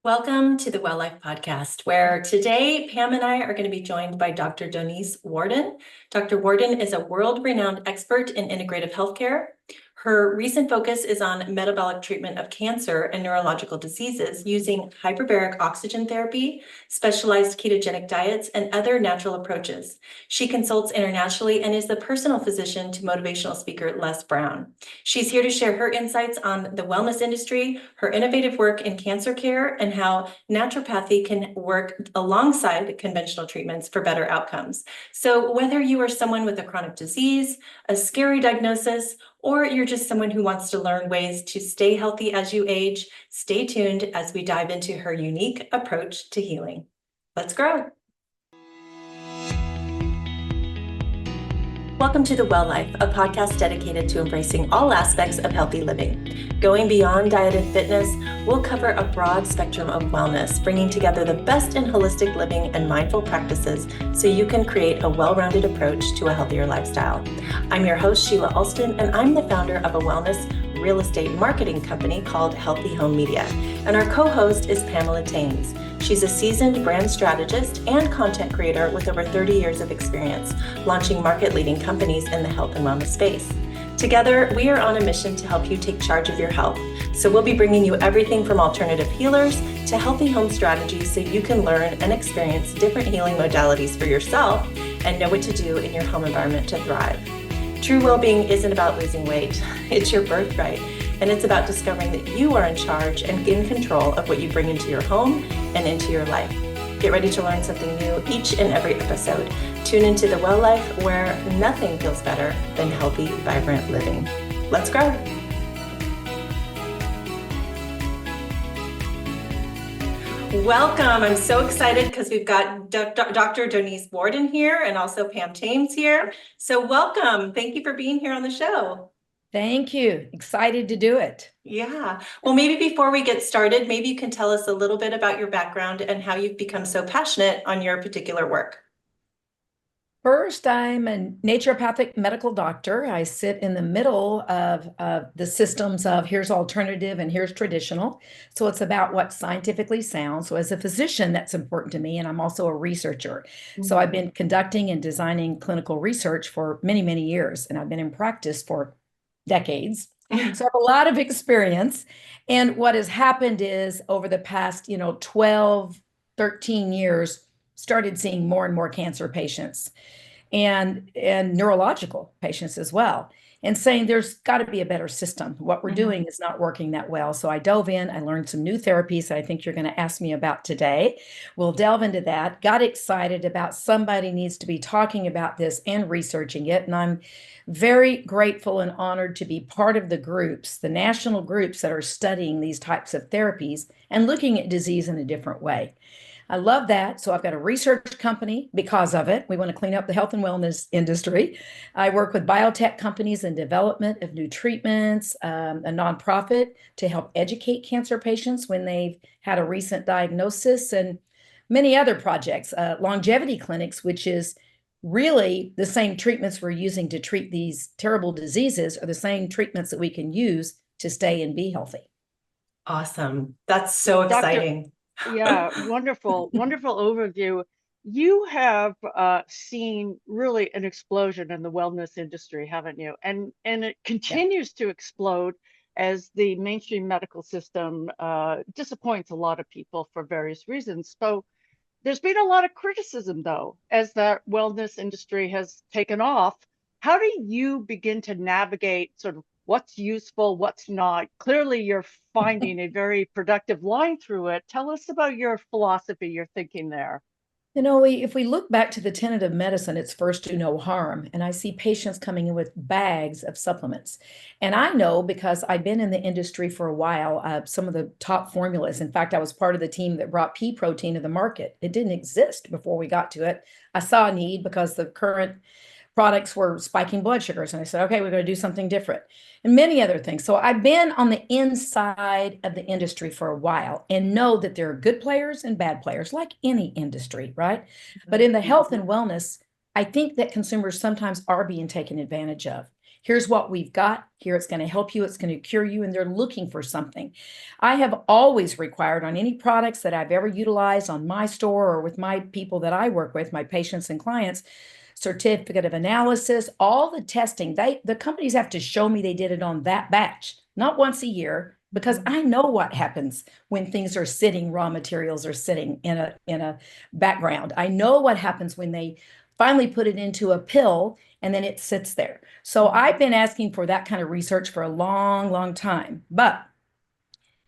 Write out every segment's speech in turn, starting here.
Welcome to the WellLIFE Podcast, where today Pam and I are going to be joined by Dr. Donese Worden. Dr. Worden is a world-renowned expert in integrative healthcare. Her recent focus is on metabolic treatment of cancer and neurological diseases using hyperbaric oxygen therapy, specialized ketogenic diets, and other natural approaches. She consults internationally and is the personal physician to motivational speaker Les Brown. She's here to share her insights on the wellness industry, her innovative work in cancer care, and how naturopathy can work alongside conventional treatments for better outcomes. So whether you are someone with a chronic disease, a scary diagnosis, or you're just someone who wants to learn ways to stay healthy as you age, stay tuned as we dive into her unique approach to healing. Let's grow. Welcome to the WellLIFE, a podcast dedicated to embracing all aspects of healthy living. Going beyond diet and fitness, we'll cover a broad spectrum of wellness, bringing together the best in holistic living and mindful practices so you can create a well-rounded approach to a healthier lifestyle. I'm your host, Sheila Alston, and I'm the founder of a wellness real estate marketing company called Healthy Home Media. And our co-host is Pamela Taines. She's a seasoned brand strategist and content creator with over 30 years of experience, launching market-leading companies in the health and wellness space. Together, we are on a mission to help you take charge of your health. So we'll be bringing you everything from alternative healers to healthy home strategies so you can learn and experience different healing modalities for yourself and know what to do in your home environment to thrive. True well-being isn't about losing weight. It's your birthright. And it's about discovering that you are in charge and in control of what you bring into your home and into your life. Get ready to learn something new each and every episode. Tune into the WellLIFE, where nothing feels better than healthy, vibrant living. Let's grow. Welcome. I'm so excited because we've got Dr. Donese Worden here and also Pam Taines here. So welcome. Thank you for being here on the show. Thank you. Excited to do it. Yeah. Well, maybe before we get started, maybe you can tell us a little bit about your background and how you've become so passionate on your particular work. First, I'm a naturopathic medical doctor. I sit in the middle of the systems of here's alternative and here's traditional. So it's about what's scientifically sound. So as a physician, that's important to me. And I'm also a researcher. Mm-hmm. So I've been conducting and designing clinical research for many, many years. And I've been in practice for decades. So I have a lot of experience. And what has happened is over the past, 12, 13 years, started seeing more and more cancer patients and neurological patients as well, and saying there's got to be a better system. What we're doing is not working that well. So I dove in, I learned some new therapies that I think you're going to ask me about today. We'll delve into that. Got excited about somebody needs to be talking about this and researching it. And I'm very grateful and honored to be part of the groups, the national groups that are studying these types of therapies and looking at disease in a different way. I love that. So I've got a research company because of it. We want to clean up the health and wellness industry. I work with biotech companies in development of new treatments, a nonprofit to help educate cancer patients when they've had a recent diagnosis, and many other projects, longevity clinics, which is really the same treatments we're using to treat these terrible diseases are the same treatments that we can use to stay and be healthy. Awesome. That's so exciting. Yeah, wonderful overview. You have seen really an explosion in the wellness industry, haven't you? And it continues to explode as the mainstream medical system disappoints a lot of people for various reasons. So there's been a lot of criticism, though, as that wellness industry has taken off. How do you begin to navigate sort of what's useful, what's not? Clearly, you're finding a very productive line through it. Tell us about your philosophy, your thinking there. If we look back to the tenet of medicine, it's first do no harm. And I see patients coming in with bags of supplements. And I know because I've been in the industry for a while, some of the top formulas. In fact, I was part of the team that brought pea protein to the market. It didn't exist before we got to it. I saw a need because the current products were spiking blood sugars. And I said, okay, we're going to do something different, and many other things. So I've been on the inside of the industry for a while and know that there are good players and bad players, like any industry, right? But in the health and wellness, I think that consumers sometimes are being taken advantage of. Here's what we've got. Here, it's going to help you. It's going to cure you. And they're looking for something. I have always required on any products that I've ever utilized on my store or with my people that I work with, my patients and clients, certificate of analysis, all the testing. The companies have to show me they did it on that batch, not once a year, because I know what happens when things are sitting, raw materials are sitting in a background. I know what happens when they finally put it into a pill and then it sits there. So I've been asking for that kind of research for a long, long time. But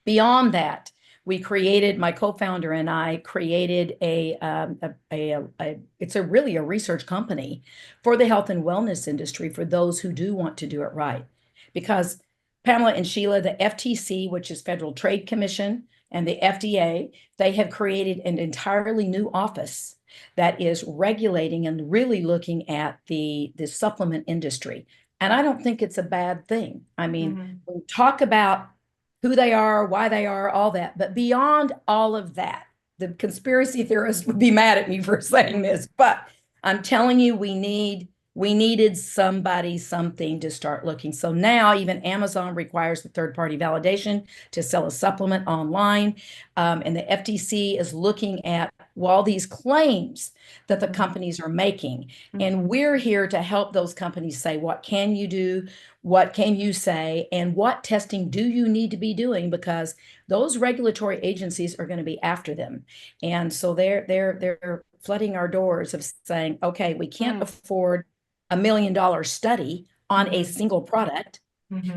beyond that, my co-founder and I created it's really a research company for the health and wellness industry for those who do want to do it right. Because Pamela and Sheila, the FTC, which is Federal Trade Commission, and the FDA, they have created an entirely new office that is regulating and really looking at the supplement industry. And I don't think it's a bad thing. I mean, we talk about who they are, why they are, all that. But beyond all of that, the conspiracy theorists would be mad at me for saying this, but I'm telling you, we needed something to start looking. So now even Amazon requires the third-party validation to sell a supplement online. And the FTC is looking at all these claims that the companies are making. And we're here to help those companies say, what can you do? What can you say? And what testing do you need to be doing? Because those regulatory agencies are going to be after them. And so they're flooding our doors of saying, okay, we can't afford $1 million study on a single product.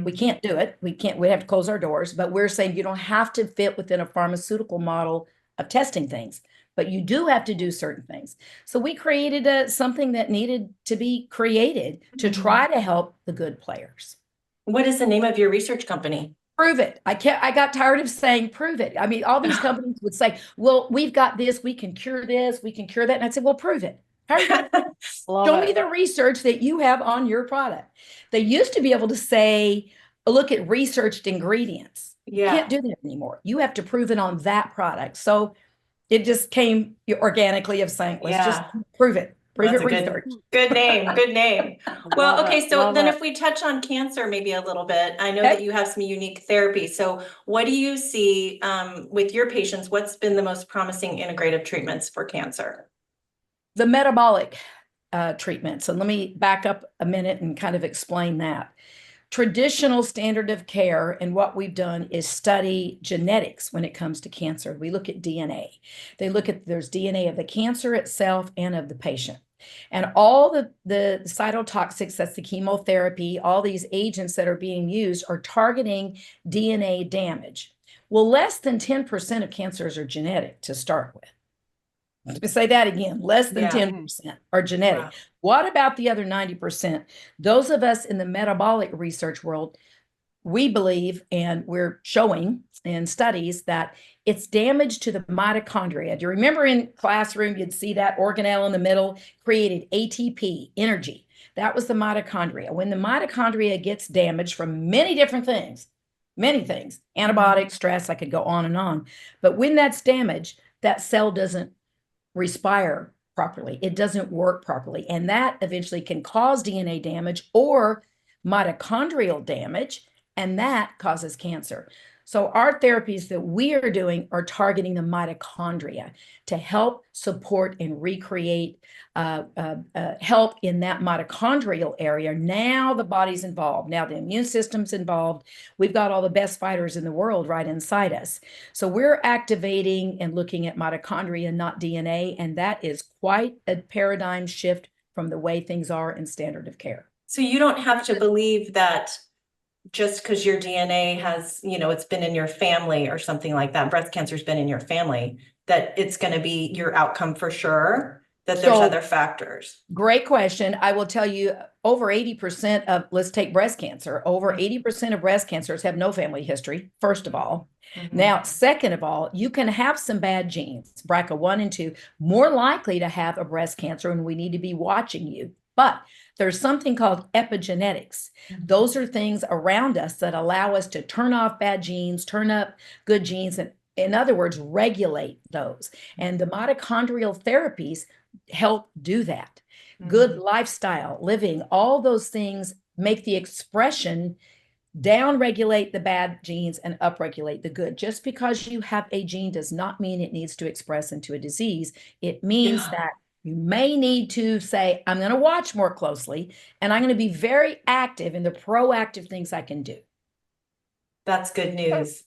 We can't do it. We have to close our doors, but we're saying you don't have to fit within a pharmaceutical model of testing things, but you do have to do certain things. So we created something that needed to be created to try to help the good players. What is the name of your research company? Prove it. I got tired of saying prove it. I mean, all these companies would say, well, we've got this, we can cure this, we can cure that. And I'd say, well, prove it. Show me the research that you have on your product. They used to be able to say, look at researched ingredients. You can't do that anymore. You have to prove it on that product. So it just came organically of saying, let's just prove it. Prove it research. Good name. Good name. Well, okay. So then if we touch on cancer maybe a little bit, I know that you have some unique therapies. So what do you see with your patients? What's been the most promising integrative treatments for cancer? The metabolic treatments. And let me back up a minute and kind of explain that. Traditional standard of care and what we've done is study genetics when it comes to cancer. We look at DNA. There's DNA of the cancer itself and of the patient. And all the cytotoxics, that's the chemotherapy, all these agents that are being used are targeting DNA damage. Well, less than 10% of cancers are genetic to start with. Let me say that again, less than 10% are genetic. Wow. What about the other 90%? Those of us in the metabolic research world, we believe, and we're showing in studies that it's damage to the mitochondria. Do you remember in classroom, you'd see that organelle in the middle created ATP, energy. That was the mitochondria. When the mitochondria gets damaged from many different things, antibiotics, stress, I could go on and on. But when that's damaged, that cell doesn't respire properly. It doesn't work properly. And that eventually can cause DNA damage or mitochondrial damage, and that causes cancer. So our therapies that we are doing are targeting the mitochondria to help support and recreate help in that mitochondrial area. Now the body's involved. Now the immune system's involved. We've got all the best fighters in the world right inside us. So we're activating and looking at mitochondria, not DNA. And that is quite a paradigm shift from the way things are in standard of care. So you don't have to believe that just because your DNA has, it's been in your family or something like that, breast cancer's been in your family, that it's going to be your outcome for sure, that there's other factors. Great question. I will tell you over 80% of, let's take breast cancer, over 80% of breast cancers have no family history, first of all. Now, second of all, you can have some bad genes, BRCA1 and 2, more likely to have a breast cancer, and we need to be watching you. But there's something called epigenetics. Those are things around us that allow us to turn off bad genes, turn up good genes, and in other words, regulate those. And the mitochondrial therapies help do that. Good lifestyle, living, all those things make the expression down-regulate the bad genes and upregulate the good. Just because you have a gene does not mean it needs to express into a disease. It means that you may need to say, I'm going to watch more closely, and I'm going to be very active in the proactive things I can do. That's good news.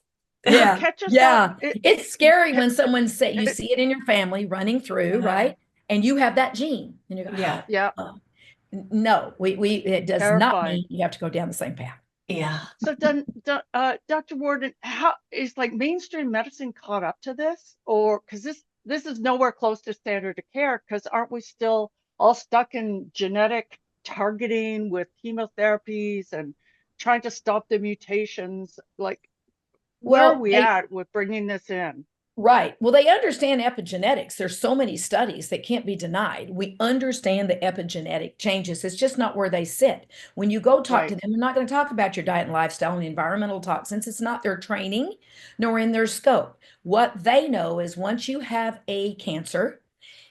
Yeah. Catch us Yeah. up. It's scary when someone say you see it in your family running through, right? And you have that gene. And you go, Yeah. No, it does not mean you have to go down the same path. Yeah. So then, Dr. Worden, how is like mainstream medicine caught up to this? Or because this is nowhere close to standard of care, because aren't we still all stuck in genetic targeting with chemotherapies and trying to stop the mutations? Like, where are we at with bringing this in? Right. Well, they understand epigenetics. There's so many studies that can't be denied. We understand the epigenetic changes. It's just not where they sit. When you go talk to them, they're not going to talk about your diet and lifestyle and environmental toxins. It's not their training nor in their scope. What they know is once you have a cancer,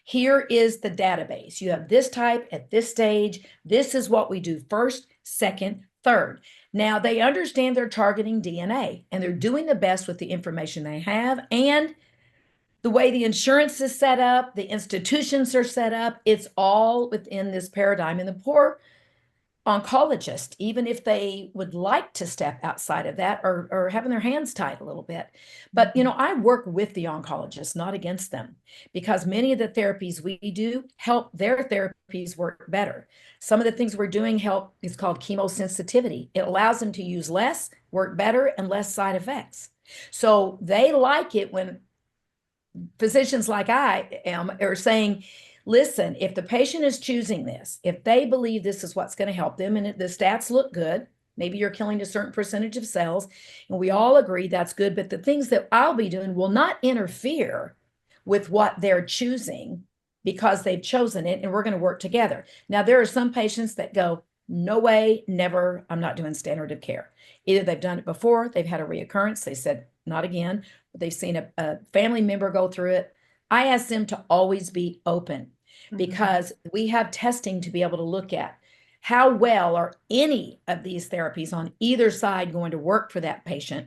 here is the database. You have this type at this stage. This is what we do first, second, third. Now, they understand they're targeting DNA and they're doing the best with the information they have and the way the insurance is set up, the institutions are set up. It's all within this paradigm. And the poor oncologist, even if they would like to step outside of that, or having their hands tied a little bit. But, I work with the oncologists, not against them, because many of the therapies we do help their therapies work better. Some of the things we're doing help is called chemosensitivity. It allows them to use less, work better, and less side effects. So they like it when physicians like I am are saying, listen, if the patient is choosing this, if they believe this is what's going to help them and the stats look good, maybe you're killing a certain percentage of cells, and we all agree that's good, but the things that I'll be doing will not interfere with what they're choosing because they've chosen it, and we're going to work together. Now, there are some patients that go, no way, never, I'm not doing standard of care. Either they've done it before, they've had a reoccurrence, they said, not again, but they've seen a family member go through it. I ask them to always be open because we have testing to be able to look at how well are any of these therapies on either side going to work for that patient.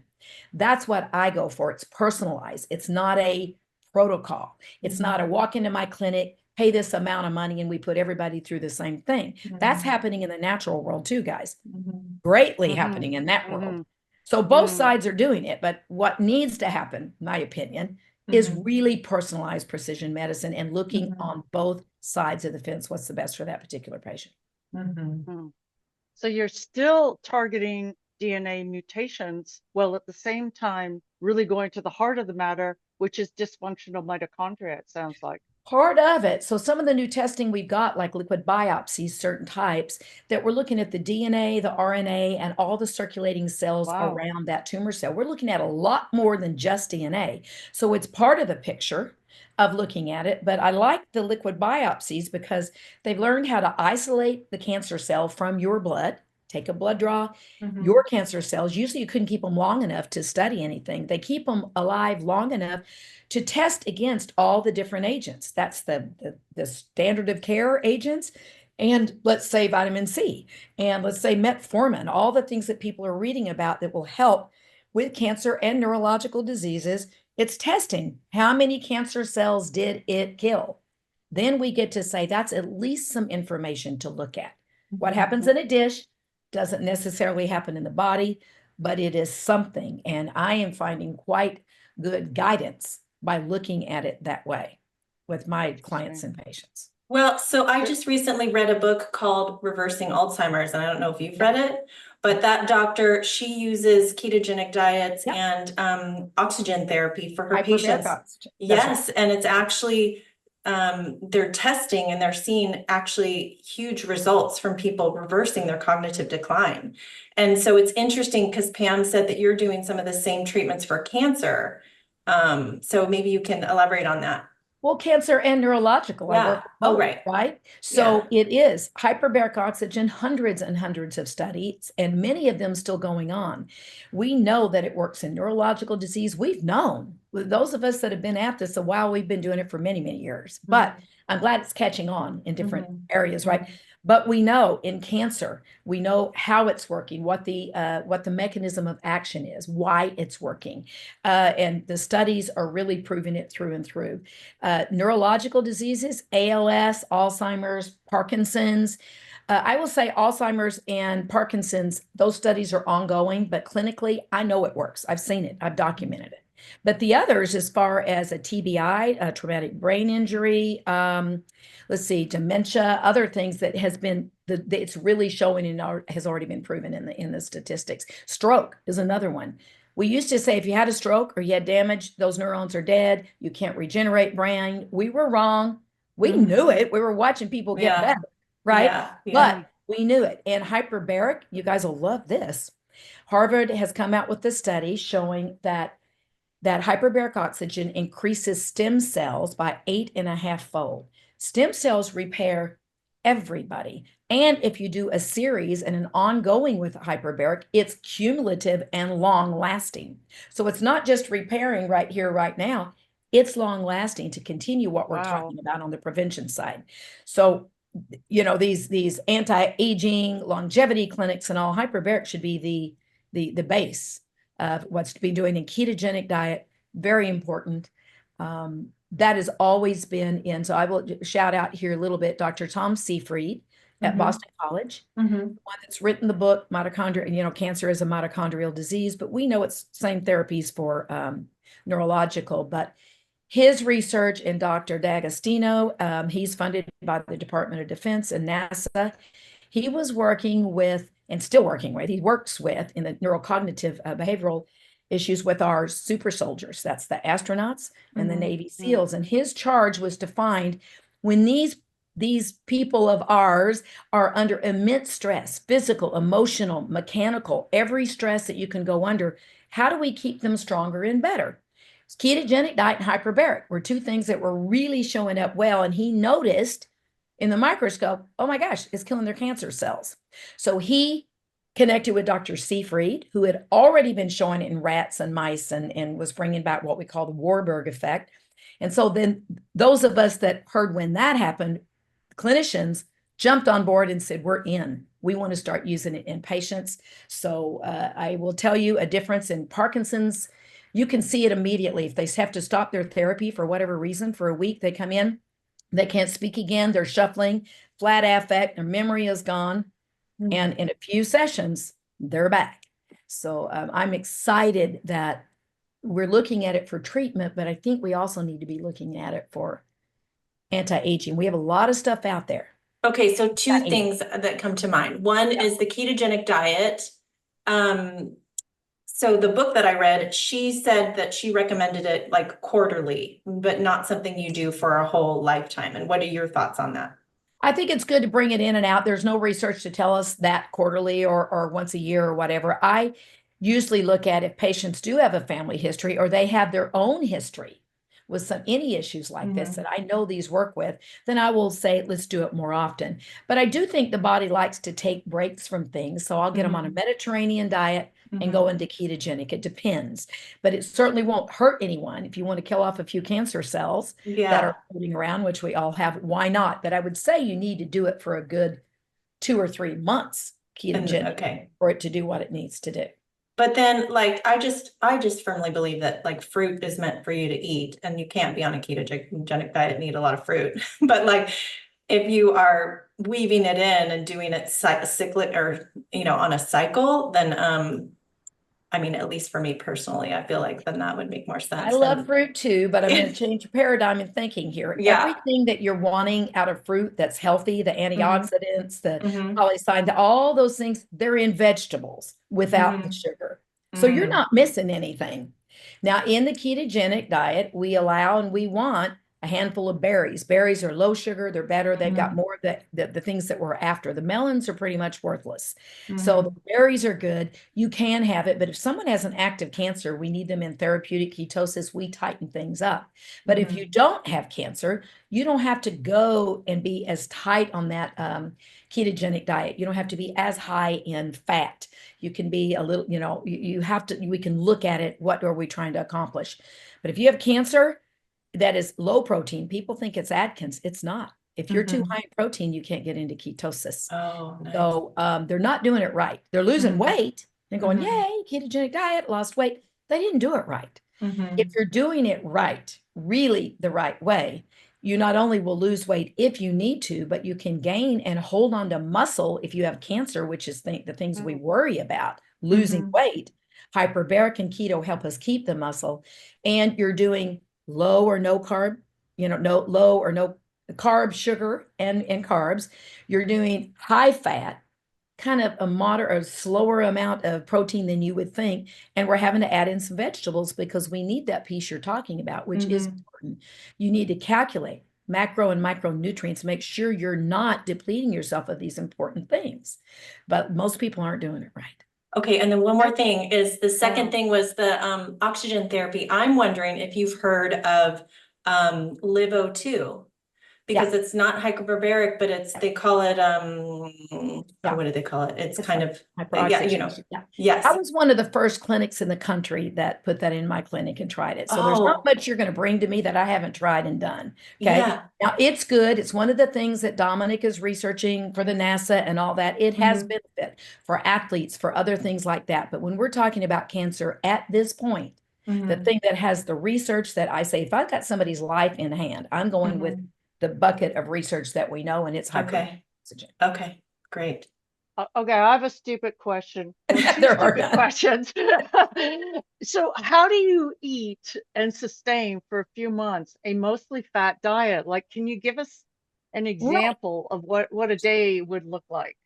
That's what I go for. It's personalized. It's not a protocol. It's not a walk into my clinic, pay this amount of money, and we put everybody through the same thing. That's happening in the natural world too, guys. Greatly happening in that world. So both sides are doing it, but what needs to happen, in my opinion, is really personalized precision medicine and looking on both sides of the fence, what's the best for that particular patient. So you're still targeting DNA mutations, while at the same time really going to the heart of the matter, which is dysfunctional mitochondria, it sounds like. Part of it. So some of the new testing we've got, like liquid biopsies, certain types, that we're looking at the DNA, the RNA, and all the circulating cells around that tumor cell. We're looking at a lot more than just DNA. So it's part of the picture of looking at it. But I like the liquid biopsies because they've learned how to isolate the cancer cell from your blood. Take a blood draw, your cancer cells. Usually you couldn't keep them long enough to study anything. They keep them alive long enough to test against all the different agents. That's the standard of care agents. And let's say vitamin C, and let's say metformin, all the things that people are reading about that will help with cancer and neurological diseases. It's testing how many cancer cells did it kill. Then we get to say that's at least some information to look at. What happens in a dish doesn't necessarily happen in the body, but it is something. And I am finding quite good guidance by looking at it that way with my clients and patients. Well, so I just recently read a book called Reversing Alzheimer's, and I don't know if you've read it, but that doctor, she uses ketogenic diets and oxygen therapy for her patients. Yes, and it's actually they're testing and they're seeing actually huge results from people reversing their cognitive decline. And so it's interesting because Pam said that you're doing some of the same treatments for cancer. So maybe you can elaborate on that. Well, cancer and neurological. I work both, right? So it is hyperbaric oxygen, hundreds and hundreds of studies, and many of them still going on. We know that it works in neurological disease. We've known, those of us that have been at this a while, we've been doing it for many, many years. But I'm glad it's catching on in different areas, right? But we know in cancer, we know how it's working, what the mechanism of action is, why it's working, and the studies are really proving it through and through. Neurological diseases, ALS, Alzheimer's, Parkinson's. I will say Alzheimer's and Parkinson's, those studies are ongoing, but clinically, I know it works. I've seen it. I've documented it. But the others, as far as a TBI, a traumatic brain injury, let's see, dementia, other things that has been, it's really showing and has already been proven in the statistics. Stroke is another one. We used to say if you had a stroke or you had damage, those neurons are dead. You can't regenerate brain. We were wrong. We knew it. We were watching people get better, right? But we knew it. And hyperbaric, you guys will love this. Harvard has come out with a study showing that hyperbaric oxygen increases stem cells by 8.5-fold. Stem cells repair everybody. And if you do a series and an ongoing with hyperbaric, it's cumulative and long lasting. So it's not just repairing right here, right now, it's long lasting to continue what we're talking about on the prevention side. So, these anti-aging longevity clinics and all, hyperbaric should be the base of what's to be doing in ketogenic diet. Very important. That has always been in. So I will shout out here a little bit, Dr. Tom Seyfried at Boston College, one that's written the book, Mitochondria, cancer is a mitochondrial disease, but we know it's same therapies for neurological, but his research, and Dr. D'Agostino, he's funded by the Department of Defense and NASA. He was working with, and still working with, he works with in the neurocognitive behavioral issues with our super soldiers. That's the astronauts and the Navy SEALs. And his charge was to find when these people of ours are under immense stress, physical, emotional, mechanical, every stress that you can go under, how do we keep them stronger and better? Ketogenic diet and hyperbaric were two things that were really showing up well. And he noticed in the microscope, oh my gosh, it's killing their cancer cells. So he connected with Dr. Seyfried, who had already been showing it in rats and mice and was bringing back what we call the Warburg effect. And so then those of us that heard when that happened, clinicians jumped on board and said, we're in. We want to start using it in patients. So I will tell you a difference in Parkinson's. You can see it immediately. If they have to stop their therapy for whatever reason for a week, they come in, they can't speak again, they're shuffling, flat affect, their memory is gone. And in a few sessions, they're back. So I'm excited that we're looking at it for treatment, but I think we also need to be looking at it for anti-aging. We have a lot of stuff out there. Okay, so two things that come to mind. One is the ketogenic diet. So the book that I read, she said that she recommended it like quarterly, but not something you do for a whole lifetime. And what are your thoughts on that? I think it's good to bring it in and out. There's no research to tell us that quarterly or once a year or whatever. I usually look at if patients do have a family history or they have their own history with any issues like this that I know these work with, then I will say, let's do it more often. But I do think the body likes to take breaks from things. So I'll get them on a Mediterranean diet and go into ketogenic. It depends, but it certainly won't hurt anyone. If you want to kill off a few cancer cells that are floating around, which we all have, why not? But I would say you need to do it for a good 2 or 3 months ketogenic for it to do what it needs to do. But then like, I just firmly believe that like fruit is meant for you to eat, and you can't be on a ketogenic diet and eat a lot of fruit. But like, if you are weaving it in and doing it cyclic or, on a cycle, then, I mean, at least for me personally, I feel like then that would make more sense. I love fruit too, but I'm going to change your paradigm in thinking here. Everything that you're wanting out of fruit that's healthy, the antioxidants, the polyscience, all those things, they're in vegetables without the sugar. So you're not missing anything. Now, in the ketogenic diet, we allow and we want a handful of berries. Berries are low sugar. They're better. They've got more of the things that we're after. The melons are pretty much worthless. So the berries are good. You can have it. But if someone has an active cancer, we need them in therapeutic ketosis. We tighten things up. But if you don't have cancer, you don't have to go and be as tight on that ketogenic diet. You don't have to be as high in fat. You can be a little, you have to, we can look at it. What are we trying to accomplish? But if you have cancer, that is low protein. People think it's Atkins. It's not. If you're too high in protein, you can't get into ketosis. Oh, nice. So they're not doing it right. They're losing weight and going, yay, ketogenic diet, lost weight. They didn't do it right. If you're doing it right, really the right way, you not only will lose weight if you need to, but you can gain and hold on to muscle if you have cancer, which is the things we worry about, losing weight. Hyperbaric and keto help us keep the muscle. And you're doing low or no carb, no low or no carb, sugar, and carbs. You're doing high fat, kind of a moderate or slower amount of protein than you would think. And we're having to add in some vegetables because we need that piece you're talking about, which is important. You need to calculate macro and micronutrients, make sure you're not depleting yourself of these important things. But most people aren't doing it right. Okay, and then one more thing is the second thing was the oxygen therapy. I'm wondering if you've heard of LiVO2. Because it's not hyperbaric, but they call it, what do they call it? It's kind of, yes. I was one of the first clinics in the country that put that in my clinic and tried it. So there's not much you're going to bring to me that I haven't tried and done. Okay. Yeah. Now it's good. It's one of the things that Dominic is researching for the NASA and all that. It has benefit for athletes, for other things like that. But when we're talking about cancer at this point, the thing that has the research that I say, if I've got somebody's life in hand, I'm going with the bucket of research that we know, and it's hyperoxygen. Okay, great. Okay, I have a stupid question. There are stupid questions. So how do you eat and sustain for a few months a mostly fat diet? Like, can you give us an example of what a day would look like?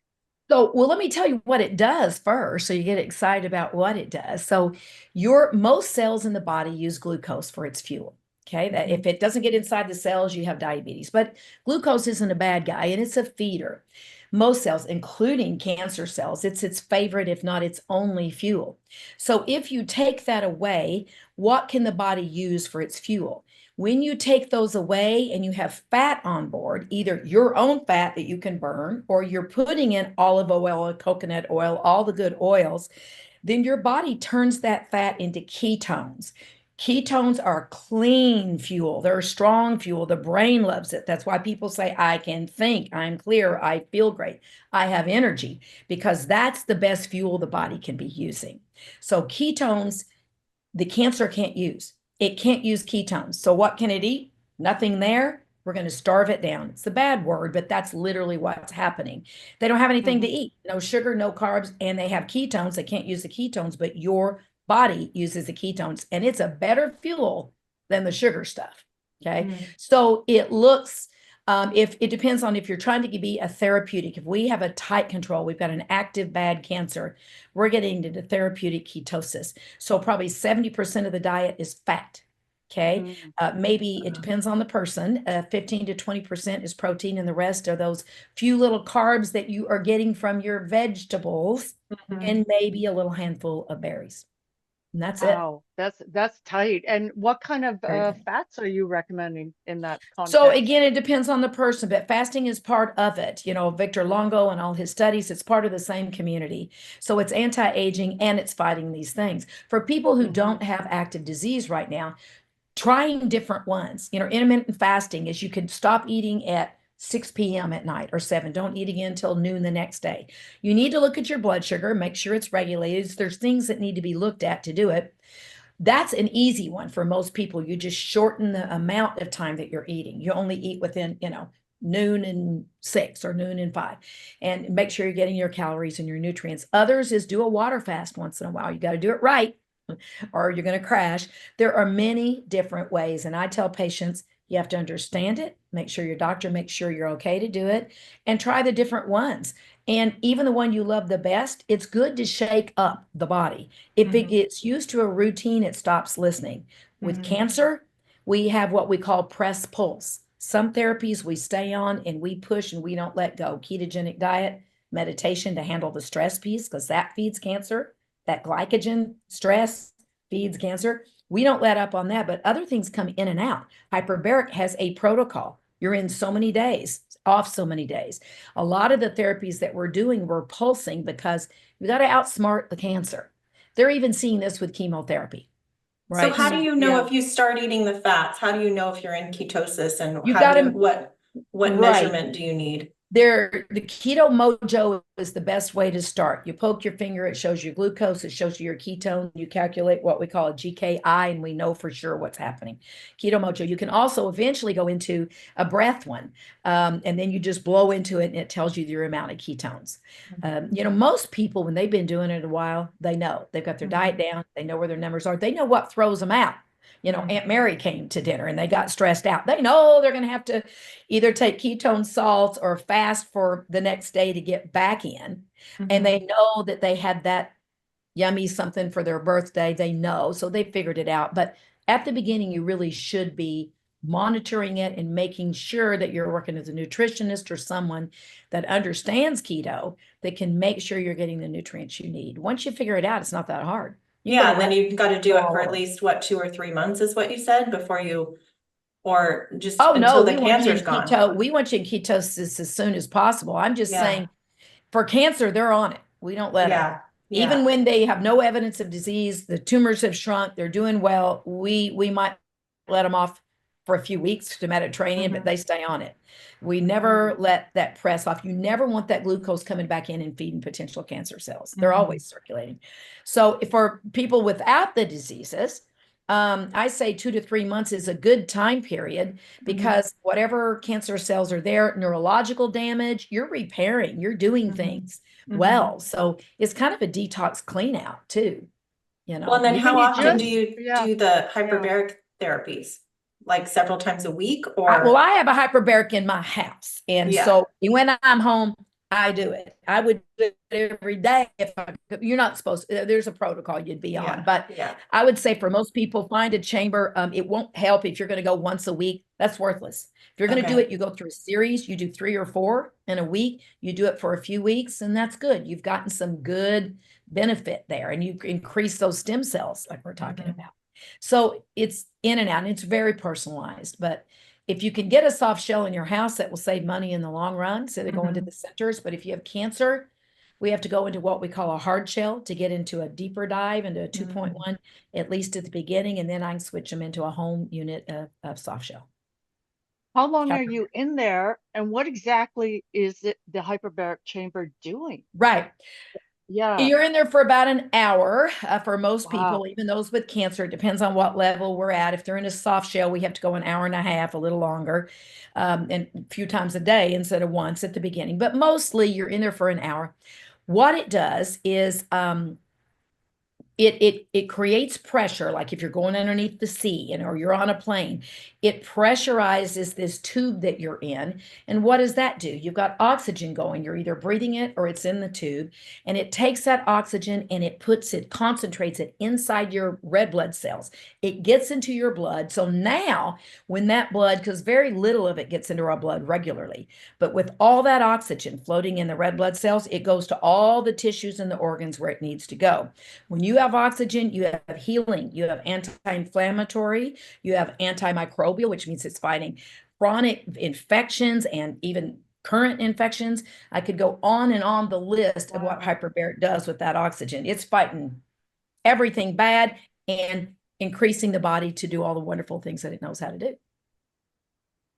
So, well, let me tell you what it does first, so you get excited about what it does. So most cells in the body use glucose for its fuel. Okay, that if it doesn't get inside the cells, you have diabetes. But glucose isn't a bad guy, and it's a feeder. Most cells, including cancer cells, it's its favorite, if not its only fuel. So if you take that away, what can the body use for its fuel? When you take those away and you have fat on board, either your own fat that you can burn, or you're putting in olive oil or coconut oil, all the good oils, then your body turns that fat into ketones. Ketones are clean fuel. They're strong fuel. The brain loves it. That's why people say, I can think, I'm clear, I feel great, I have energy, because that's the best fuel the body can be using. So ketones, the cancer can't use. It can't use ketones. So what can it eat? Nothing there. We're going to starve it down. It's a bad word, but that's literally what's happening. They don't have anything to eat. No sugar, no carbs, and they have ketones. They can't use the ketones, but your body uses the ketones, and it's a better fuel than the sugar stuff. Okay. So it looks, if it depends on if you're trying to be a therapeutic, if we have a tight control, we've got an active bad cancer, we're getting into therapeutic ketosis. So probably 70% of the diet is fat. Okay. Maybe it depends on the person. 15 to 20% is protein, and the rest are those few little carbs that you are getting from your vegetables, and maybe a little handful of berries. And that's it. Wow, that's tight. And what kind of fats are you recommending in that context? So again, it depends on the person, but fasting is part of it. Victor Longo and all his studies, it's part of the same community. So it's anti-aging and it's fighting these things. For people who don't have active disease right now, trying different ones. Intermittent fasting is you can stop eating at 6 p.m. at night or 7. Don't eat again until noon the next day. You need to look at your blood sugar, make sure it's regulated. There's things that need to be looked at to do it. That's an easy one for most people. You just shorten the amount of time that you're eating. You only eat within, noon and 6 or noon and 5, and make sure you're getting your calories and your nutrients. Others is do a water fast once in a while. You got to do it right or you're going to crash. There are many different ways. And I tell patients, you have to understand it, make sure your doctor makes sure you're okay to do it, and try the different ones. And even the one you love the best, it's good to shake up the body. If it gets used to a routine, it stops listening. With cancer, we have what we call press pulse. Some therapies we stay on and we push and we don't let go. Ketogenic diet, meditation to handle the stress piece, because that feeds cancer. That glycogen stress feeds cancer. We don't let up on that, but other things come in and out. Hyperbaric has a protocol. You're in so many days, off so many days. A lot of the therapies that we're doing, we're pulsing because you got to outsmart the cancer. They're even seeing this with chemotherapy. Right? So how do you know if you start eating the fats? How do you know if you're in ketosis, and You got to what? What Right. measurement do you need? The Keto Mojo is the best way to start. You poke your finger, it shows you glucose, it shows you your ketone, you calculate what we call a GKI, and we know for sure what's happening. Keto Mojo. You can also eventually go into a breath one, and then you just blow into it, and it tells you your amount of ketones. Most people, when they've been doing it a while, they know they've got their diet down, they know where their numbers are, they know what throws them out. Aunt Mary came to dinner and they got stressed out. They know they're going to have to either take ketone salts or fast for the next day to get back in. And they know that they had that yummy something for their birthday. They know, so they figured it out. But at the beginning, you really should be monitoring it and making sure that you're working as a nutritionist or someone that understands keto that can make sure you're getting the nutrients you need. Once you figure it out, it's not that hard. Yeah, and then you've got to do it for at least 2 or 3 months is what you said before you, or just until the cancer's gone. We want you in ketosis as soon as possible. I'm just saying for cancer, they're on it. We don't let them. Even when they have no evidence of disease, the tumors have shrunk, they're doing well, we might let them off for a few weeks to Mediterranean, but they stay on it. We never let that press off. You never want that glucose coming back in and feeding potential cancer cells. They're always circulating. So for people without the diseases, I say 2 to 3 months is a good time period because whatever cancer cells are there, neurological damage, you're repairing, you're doing things well. So it's kind of a detox clean out too. Well, and then how often do you do the hyperbaric therapies? Like several times a week, or? Well, I have a hyperbaric in my house. And so when I'm home, I do it. I would do it every day you're not supposed to, there's a protocol you'd be on, but I would say for most people, find a chamber. It won't help if you're going to go once a week. That's worthless. If you're going to do it, you go through a series, you do 3 or 4 in a week, you do it for a few weeks, and that's good. You've gotten some good benefit there, and you increase those stem cells like we're talking about. So it's in and out, and it's very personalized. But if you can get a soft shell in your house, that will save money in the long run. So they go into the centers. But if you have cancer, we have to go into what we call a hard shell to get into a deeper dive into a 2.1, at least at the beginning. And then I can switch them into a home unit of soft shell. How long are you in there? And what exactly is it the hyperbaric chamber doing? Right. Yeah. You're in there for about an hour for most people, even those with cancer. It depends on what level we're at. If they're in a soft shell, we have to go an hour and a half, a little longer, and a few times a day instead of once at the beginning. But mostly you're in there for an hour. What it does is it creates pressure, like if you're going underneath the sea or you're on a plane, it pressurizes this tube that you're in. And what does that do? You've got oxygen going. You're either breathing it or it's in the tube. And it takes that oxygen and it concentrates it inside your red blood cells. It gets into your blood. So now when that blood, because very little of it gets into our blood regularly, but with all that oxygen floating in the red blood cells, it goes to all the tissues and the organs where it needs to go. When you have oxygen, you have healing, you have anti-inflammatory, you have antimicrobial, which means it's fighting chronic infections and even current infections. I could go on and on the list of what hyperbaric does with that oxygen. It's fighting everything bad and increasing the body to do all the wonderful things that it knows how to do.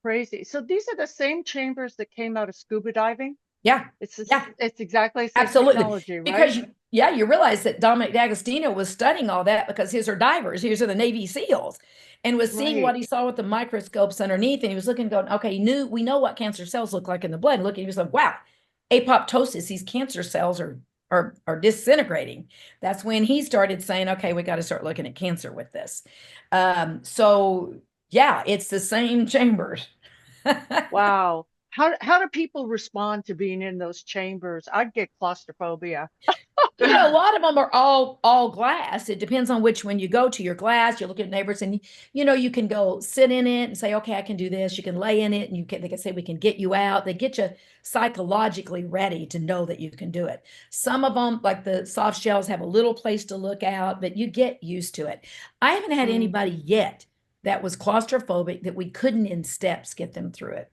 Crazy. So these are the same chambers that came out of scuba diving? Yeah. It's exactly the same technology, right? Because you realize that Dominic D'Agostino was studying all that because his are divers, his are the Navy SEALs, and was seeing what he saw with the microscopes underneath, and he was looking, going, okay, we know what cancer cells look like in the blood. And looking, he was like, wow, apoptosis, these cancer cells are disintegrating. That's when he started saying, okay, we got to start looking at cancer with this. So yeah, it's the same chambers. Wow. How do people respond to being in those chambers? I'd get claustrophobia. A lot of them are all glass. It depends on which one you go to. Your glass, you look at neighbors, and you can go sit in it and say, okay, I can do this. You can lay in it, and they can say, we can get you out. They get you psychologically ready to know that you can do it. Some of them, like the soft shells, have a little place to look out, but you get used to it. I haven't had anybody yet that was claustrophobic that we couldn't in steps get them through it.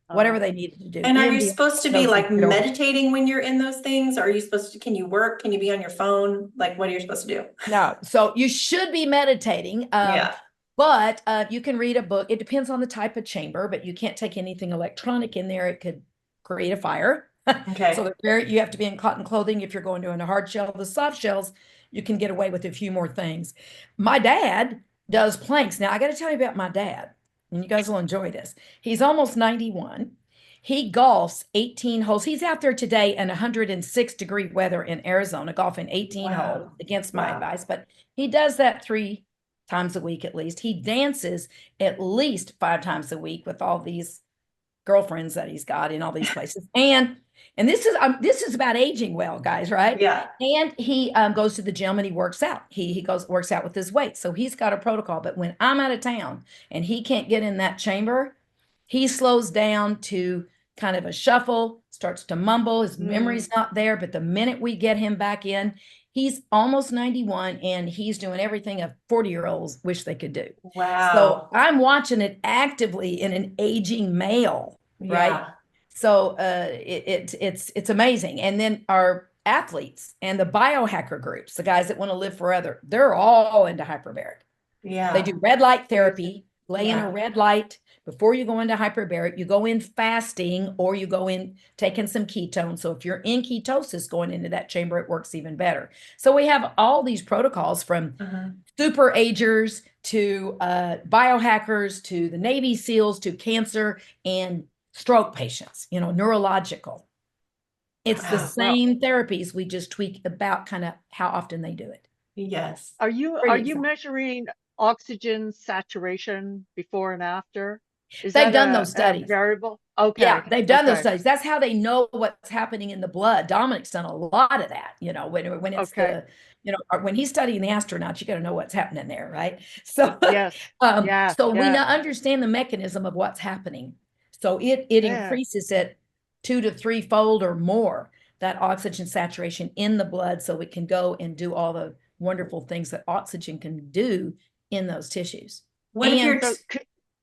Whatever they needed to do. And are you supposed to be like meditating when you're in those things? Or are you supposed to, can you work? Can you be on your phone? Like, what are you supposed to do? No. So you should be meditating. But you can read a book. It depends on the type of chamber, but you can't take anything electronic in there. It could create a fire. Okay. So you have to be in cotton clothing if you're going to a hard shell. The soft shells, you can get away with a few more things. My dad does planks. Now, I got to tell you about my dad, and you guys will enjoy this. He's almost 91. He golfs 18 holes. He's out there today in 106-degree weather in Arizona, golfing 18 holes against my advice, but he does that 3 times a week at least. He dances at least 5 times a week with all these girlfriends that he's got in all these places. And this is about aging well, guys, right? Yeah. And he goes to the gym and he works out. He works out with his weight. So he's got a protocol. But when I'm out of town and he can't get in that chamber, he slows down to kind of a shuffle, starts to mumble. His memory's not there. But the minute we get him back in, he's almost 91 and he's doing everything a 40-year-olds wish they could do. Wow. So I'm watching it actively in an aging male, right? Yeah. So it's amazing. And then our athletes and the biohacker groups, the guys that want to live forever, they're all into hyperbaric. Yeah. They do red light therapy, lay in Yeah. a red light before you go into hyperbaric. You go in fasting or you go in taking some ketones. So if you're in ketosis going into that chamber, it works even better. So we have all these protocols from super agers to biohackers to the Navy SEALs to cancer and stroke patients, neurological. It's the Wow. same therapies. We just tweak about kind of how often they do it. Yes. Are you Pretty exciting. measuring oxygen saturation before and after? Is They've that done a those studies. variable? Okay. Yeah, they've done those Okay. studies. That's how they know what's happening in the blood. Dominic's done a lot of that, when it's Okay. when he's studying the astronauts, you got to know what's happening there, right? So, Yes. Yeah. so we Yeah. now understand the mechanism of what's happening. So it Yeah. increases it 2 to 3-fold or more, that oxygen saturation in the blood, so it can go and do all the wonderful things that oxygen can do in those tissues. What if you're? So,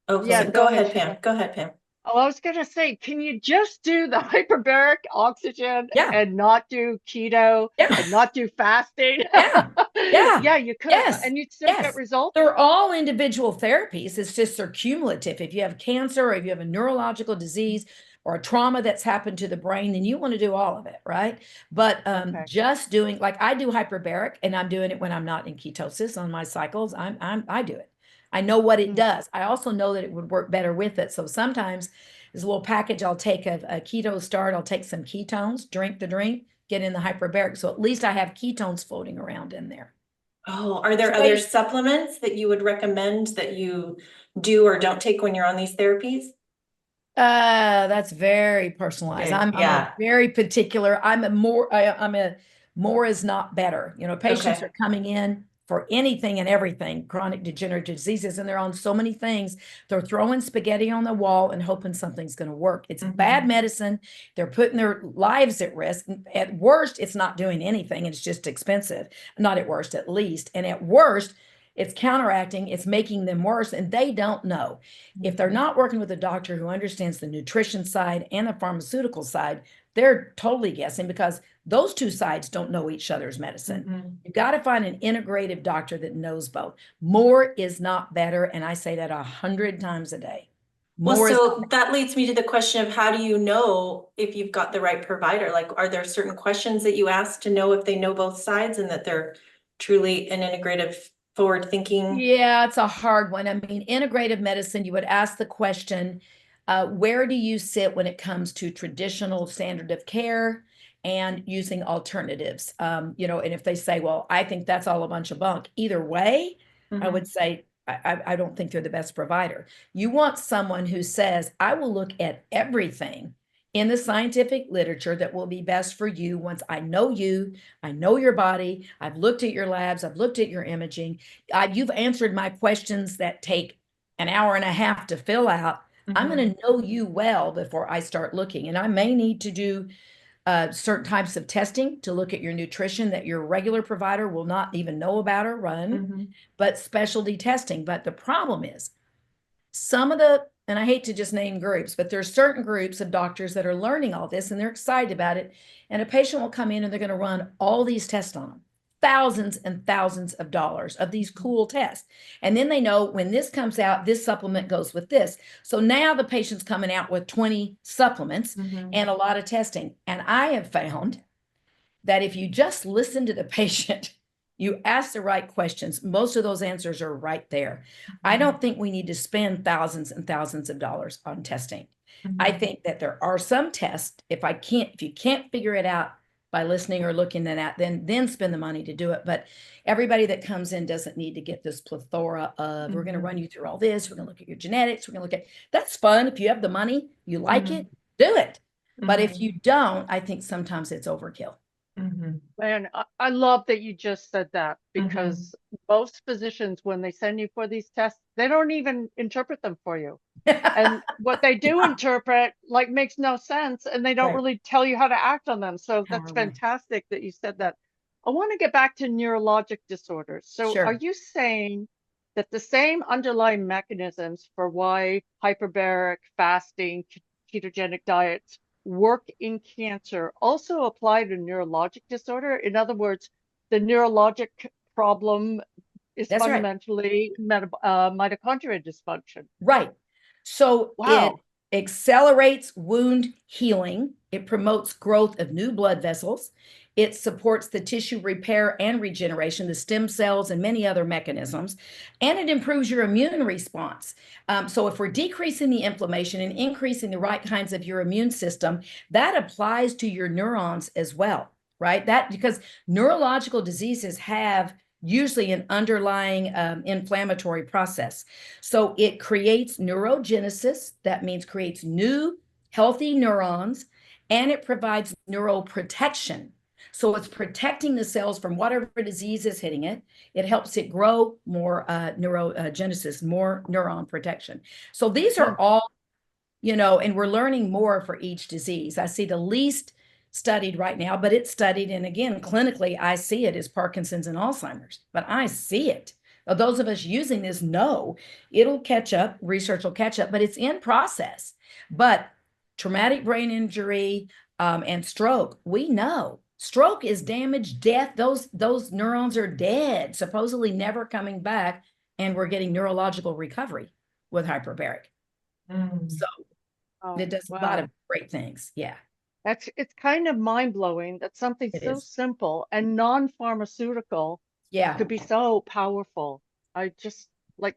Oh, yeah, go go ahead, ahead, Pam. Sheila. Go ahead, Pam. Oh, I was going to say, can you just do the hyperbaric oxygen Yeah. and not do keto Yeah. and not do fasting? Yeah. Yeah. Yeah, you could. Yes. And you'd still Yes. get results. They're all individual therapies. It's just they're cumulative. If you have cancer or if you have a neurological disease or a trauma that's happened to the brain, then you want to do all of it, right? But Okay. just doing, like I do hyperbaric and I'm doing it when I'm not in ketosis on my cycles. I do it. I know what it does. I also know that it would work better with it. So sometimes there's a little package I'll take of a keto start. I'll take some ketones, drink the drink, get in the hyperbaric. So at least I have ketones floating around in there. Oh, are there So other they- supplements that you would recommend that you do or don't take when you're on these therapies? That's very personalized. Okay, I'm yeah. very particular. I'm a more is not better. Patients Okay. are coming in for anything and everything, chronic degenerative diseases, and they're on so many things. They're throwing spaghetti on the wall and hoping something's going to work. It's bad medicine. They're putting their lives at risk. At worst, it's not doing anything. It's just expensive. Not at worst, at least. And at worst, it's counteracting, it's making them worse, and they don't know. If they're not working with a doctor who understands the nutrition side and the pharmaceutical side, they're totally guessing because those two sides don't know each other's medicine. You've got to find an integrative doctor that knows both. More is not better, and I say that 100 times a day. Well, More is so that leads me to the question of how do you know if you've got the right provider? Like, are there certain questions that you ask to know if they know both sides and that they're truly an integrative forward thinking? Yeah, it's a hard one. I mean, integrative medicine, you would ask the question, where do you sit when it comes to traditional standard of care and using alternatives? And if they say, well, I think that's all a bunch of bunk, either way, I would say, I don't think they're the best provider. You want someone who says, I will look at everything in the scientific literature that will be best for you once I know you, I know your body, I've looked at your labs, I've looked at your imaging, you've answered my questions that take an hour and a half to fill out. I'm going to know you well before I start looking. And I may need to do certain types of testing to look at your nutrition that your regular provider will not even know about or run, but specialty testing. But the problem is and I hate to just name groups, but there's certain groups of doctors that are learning all this and they're excited about it. And a patient will come in and they're going to run all these tests on them. thousands and thousands of dollars of these cool tests. And then they know when this comes out, this supplement goes with this. So now the patient's coming out with 20 supplements and a lot of testing. And I have found that if you just listen to the patient, you ask the right questions, most of those answers are right there. I don't think we need to spend thousands and thousands of dollars on testing. I think that there are some tests, if you can't figure it out by listening or looking at that, then spend the money to do it. But everybody that comes in doesn't need to get this plethora of, we're going to run you through all this. We're going to look at your genetics. We're going to look at, that's fun. If you have the money, you like it, do it. But if you don't, I think sometimes it's overkill. And I love that you just said that, because most physicians, when they send you for these tests, they don't even interpret them for you. And what they do interpret like makes no sense, and they don't really tell you how to act on them. So that's fantastic that you said that. I want to get back to neurologic disorders. So are you saying that the same underlying mechanisms for why hyperbaric, fasting, ketogenic diets work in cancer also apply to neurologic disorder? In other words, the neurologic problem is fundamentally mitochondrial dysfunction. Right. So it accelerates wound healing. It promotes growth of new blood vessels. It supports the tissue repair and regeneration, the stem cells and many other mechanisms, and it improves your immune response. So if we're decreasing the inflammation and increasing the right kinds of your immune system, that applies to your neurons as well, right? That because neurological diseases have usually an underlying inflammatory process. So it creates neurogenesis, that means creates new healthy neurons, and it provides neuroprotection. So it's protecting the cells from whatever disease is hitting it. It helps it grow more neurogenesis, more neuron protection. So these are all, and we're learning more for each disease. I see the least studied right now, but it's studied. And again, clinically, I see it as Parkinson's and Alzheimer's, but I see it. Those of us using this know it'll catch up, research will catch up, but it's in process. But traumatic brain injury and stroke, we know stroke is damage, death. Those neurons are dead, supposedly never coming back. And we're getting neurological recovery with hyperbaric. So it does a lot of great things. Yeah. It's kind of mind-blowing that something so simple and non-pharmaceutical could be so powerful. I just like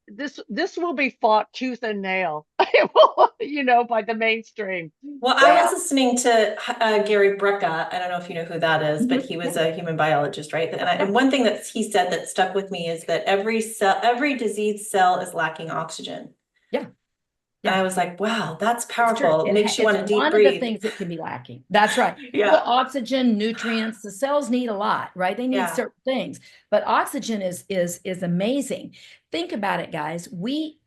this will be fought tooth and nail, by the mainstream. Well, I was listening to Gary Brecka. I don't know if you know who that is, but he was a human biologist, right? And one thing that he said that stuck with me is that every diseased cell is lacking oxygen. Yeah. And I was like, wow, that's powerful. It makes you want to deep breathe. One of the things that can be lacking. That's right. Well, oxygen, nutrients, the cells need a lot, right? They need certain things, but oxygen is amazing. Think about it, guys. We,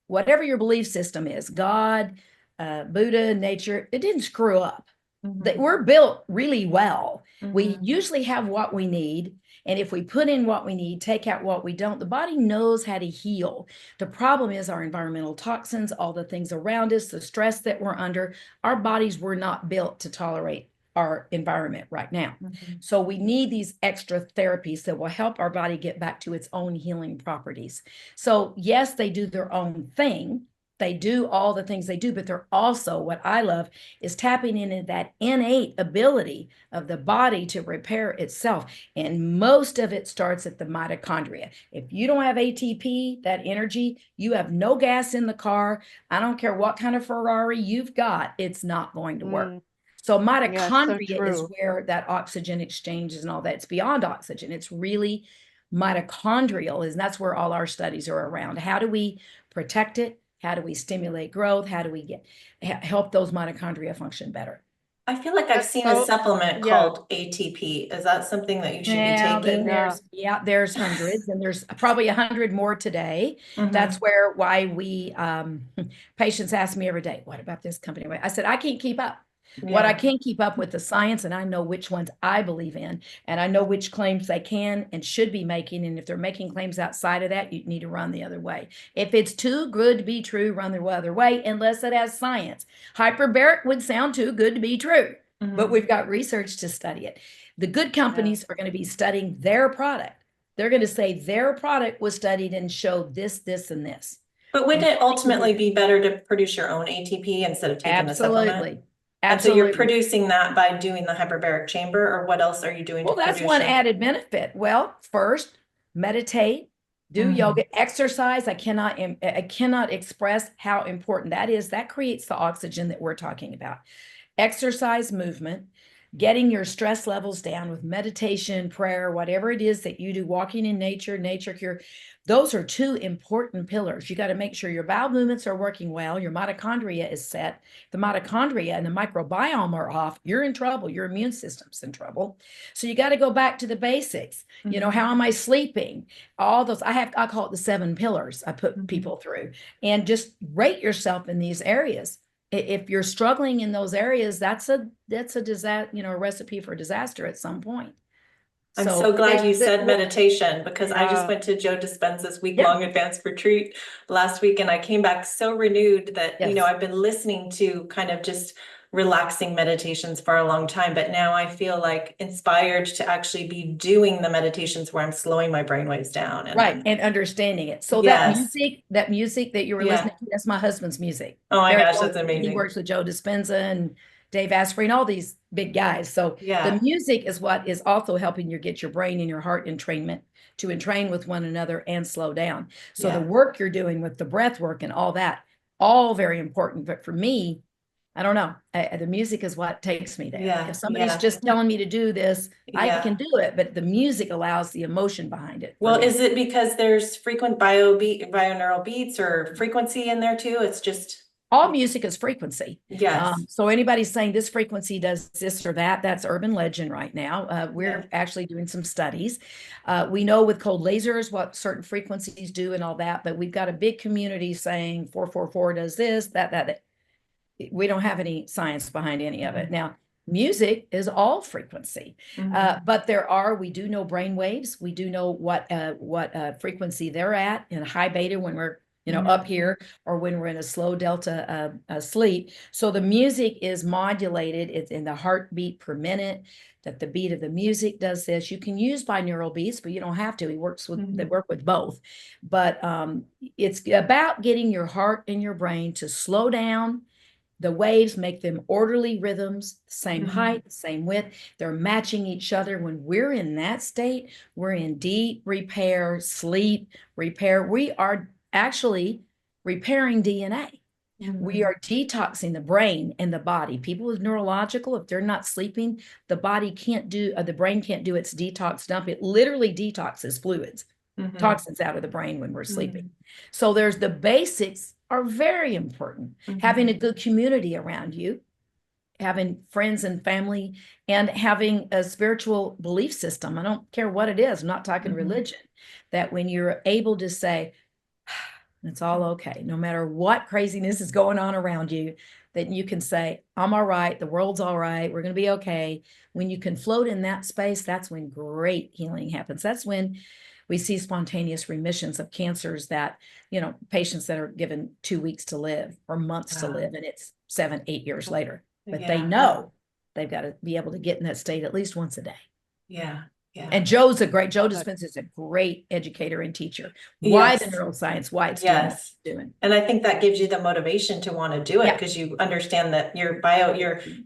whatever your belief system is, God, Buddha, nature, it didn't screw up. We're built really well. We usually have what we need. And if we put in what we need, take out what we don't, the body knows how to heal. The problem is our environmental toxins, all the things around us, the stress that we're under, our bodies were not built to tolerate our environment right now. So we need these extra therapies that will help our body get back to its own healing properties. So yes, they do their own thing. They do all the things they do, but they're also, what I love is tapping into that innate ability of the body to repair itself. And most of it starts at the mitochondria. If you don't have ATP, that energy, you have no gas in the car. I don't care what kind of Ferrari you've got, it's not going to work. So mitochondria is where that oxygen exchanges and all that. It's beyond oxygen. It's really mitochondrial, and that's where all our studies are around. How do we protect it? How do we stimulate growth? How do we help those mitochondria function better? I feel like I've seen a supplement called ATP. Is that something that you should be taking? There's hundreds, and there's probably 100 more today. That's why we patients ask me every day, what about this company? I said, I can't keep up. What I can't keep up with the science, and I know which ones I believe in, and I know which claims they can and should be making. And if they're making claims outside of that, you need to run the other way. If it's too good to be true, run the other way, unless it has science. Hyperbaric would sound too good to be true, but we've got research to study it. The good companies are going to be studying their product. They're going to say their product was studied and showed this, this, and this. But wouldn't it ultimately be better to produce your own ATP instead of taking the supplement? Absolutely. And so you're producing that by doing the hyperbaric chamber, or what else are you doing? Well, that's one added benefit. Well, first, meditate, do yoga, exercise. I cannot express how important that is. That creates the oxygen that we're talking about. Exercise, movement, getting your stress levels down with meditation, prayer, whatever it is that you do, walking in nature, nature cure. Those are two important pillars. You got to make sure your bowel movements are working well. Your mitochondria is set. The mitochondria and the microbiome are off. You're in trouble. Your immune system's in trouble. So you got to go back to the basics. You know, how am I sleeping? All those, I call it the 7 pillars I put people through, and just rate yourself in these areas. If you're struggling in those areas, that's a disaster, a recipe for disaster at some point. I'm so glad you said meditation, because I just went to Joe Dispenza's week-long advanced retreat last week, and I came back so renewed that, I've been listening to kind of just relaxing meditations for a long time, but now I feel like inspired to actually be doing the meditations where I'm slowing my brainwaves down. And understanding it. So that music that you were listening to, that's my husband's music. Oh my gosh, that's amazing. He works with Joe Dispenza and Dave Asprey and all these big guys. So the music is what is also helping you get your brain and your heart entrainment to entrain with one another and slow down. So the work you're doing with the breath work and all that, all very important. But for me, I don't know. The music is what takes me there. If somebody's just telling me to do this, I can do it, but the music allows the emotion behind it. Well, is it because there's frequent bioneural beats or frequency in there too? It's just... All music is frequency. Yes. So anybody saying this frequency does this or that, that's urban legend right now. We're actually doing some studies. We know with cold lasers what certain frequencies do and all that, but we've got a big community saying 444 does this, that. We don't have any science behind any of it. Now, music is all frequency, but we do know brain waves. We do know what frequency they're at in high beta when we're up here, or when we're in a slow delta sleep. So the music is modulated. It's in the heartbeat per minute, that the beat of the music does this. You can use binaural beats, but you don't have to. They work with both. But it's about getting your heart and your brain to slow down. The waves make them orderly rhythms, same height, same width. They're matching each other. When we're in that state, we're in deep repair, sleep repair. We are actually repairing DNA. We are detoxing the brain and the body. People with neurological, if they're not sleeping, the brain can't do its detox dump. It literally detoxes fluids, toxins out of the brain when we're sleeping. So there's the basics are very important. Having a good community around you, having friends and family, and having a spiritual belief system. I don't care what it is. I'm not talking religion. That when you're able to say, it's all okay, no matter what craziness is going on around you, that you can say, I'm all right, the world's all right, we're going to be okay. When you can float in that space, that's when great healing happens. That's when we see spontaneous remissions of cancers that, patients that are given 2 weeks to live or months to live, and it's 7-8 years later. But they know they've got to be able to get in that state at least once a day. Yeah. And Joe Dispenza is a great educator and teacher. Why the neuroscience, why it's doing what it's doing. And I think that gives you the motivation to want to do it, because you understand that your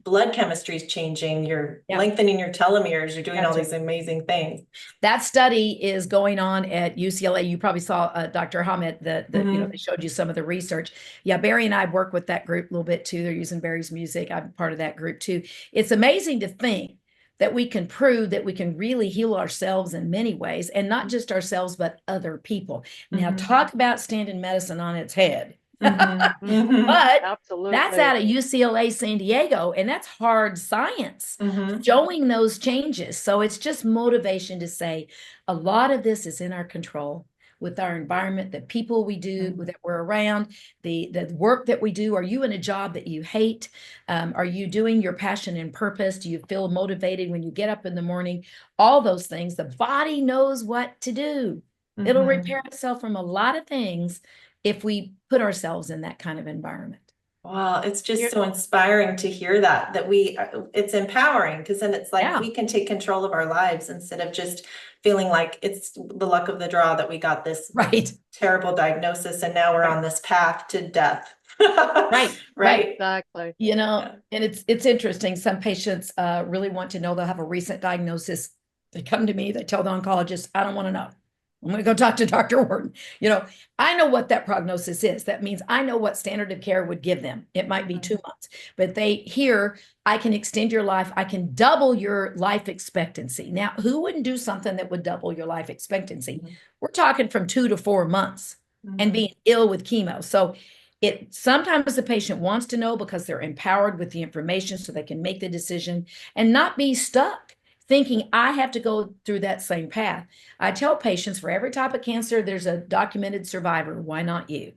blood chemistry is changing, you're lengthening your telomeres, you're doing all these amazing things. That study is going on at UCLA. You probably saw Dr. Hamed, they showed you some of the research. Yeah, Barry and I work with that group a little bit too. They're using Barry's music. I'm part of that group too. It's amazing to think that we can prove that we can really heal ourselves in many ways, and not just ourselves, but other people. Now, talk about standing medicine on its head. But Absolutely. That's out of UCLA San Diego, and that's hard science showing those changes. So it's just motivation to say a lot of this is in our control. With our environment, the people we do that we're around, the work that we do. Are you in a job that you hate? Are you doing your passion and purpose? Do you feel motivated when you get up in the morning? All those things, the body knows what to do. It'll repair itself from a lot of things if we put ourselves in that kind of environment. Well, it's just You're, so inspiring to hear that it's empowering, because then it's like Yeah. we can take control of our lives instead of just feeling like it's the luck of the draw that we got this Right. terrible diagnosis and now we're Right. on this path to death. Right. Right. exactly. And it's interesting. Some patients really want to know. They'll have a recent diagnosis. They come to me, they tell the oncologist, I don't want to know. I'm going to go talk to Dr. Worden. I know what that prognosis is. That means I know what standard of care would give them. It might be 2 months, but they hear, I can extend your life. I can double your life expectancy. Now, who wouldn't do something that would double your life expectancy? We're talking from 2 to 4 months and being ill with chemo. So sometimes the patient wants to know because they're empowered with the information so they can make the decision and not be stuck thinking I have to go through that same path. I tell patients for every type of cancer, there's a documented survivor. Why not you?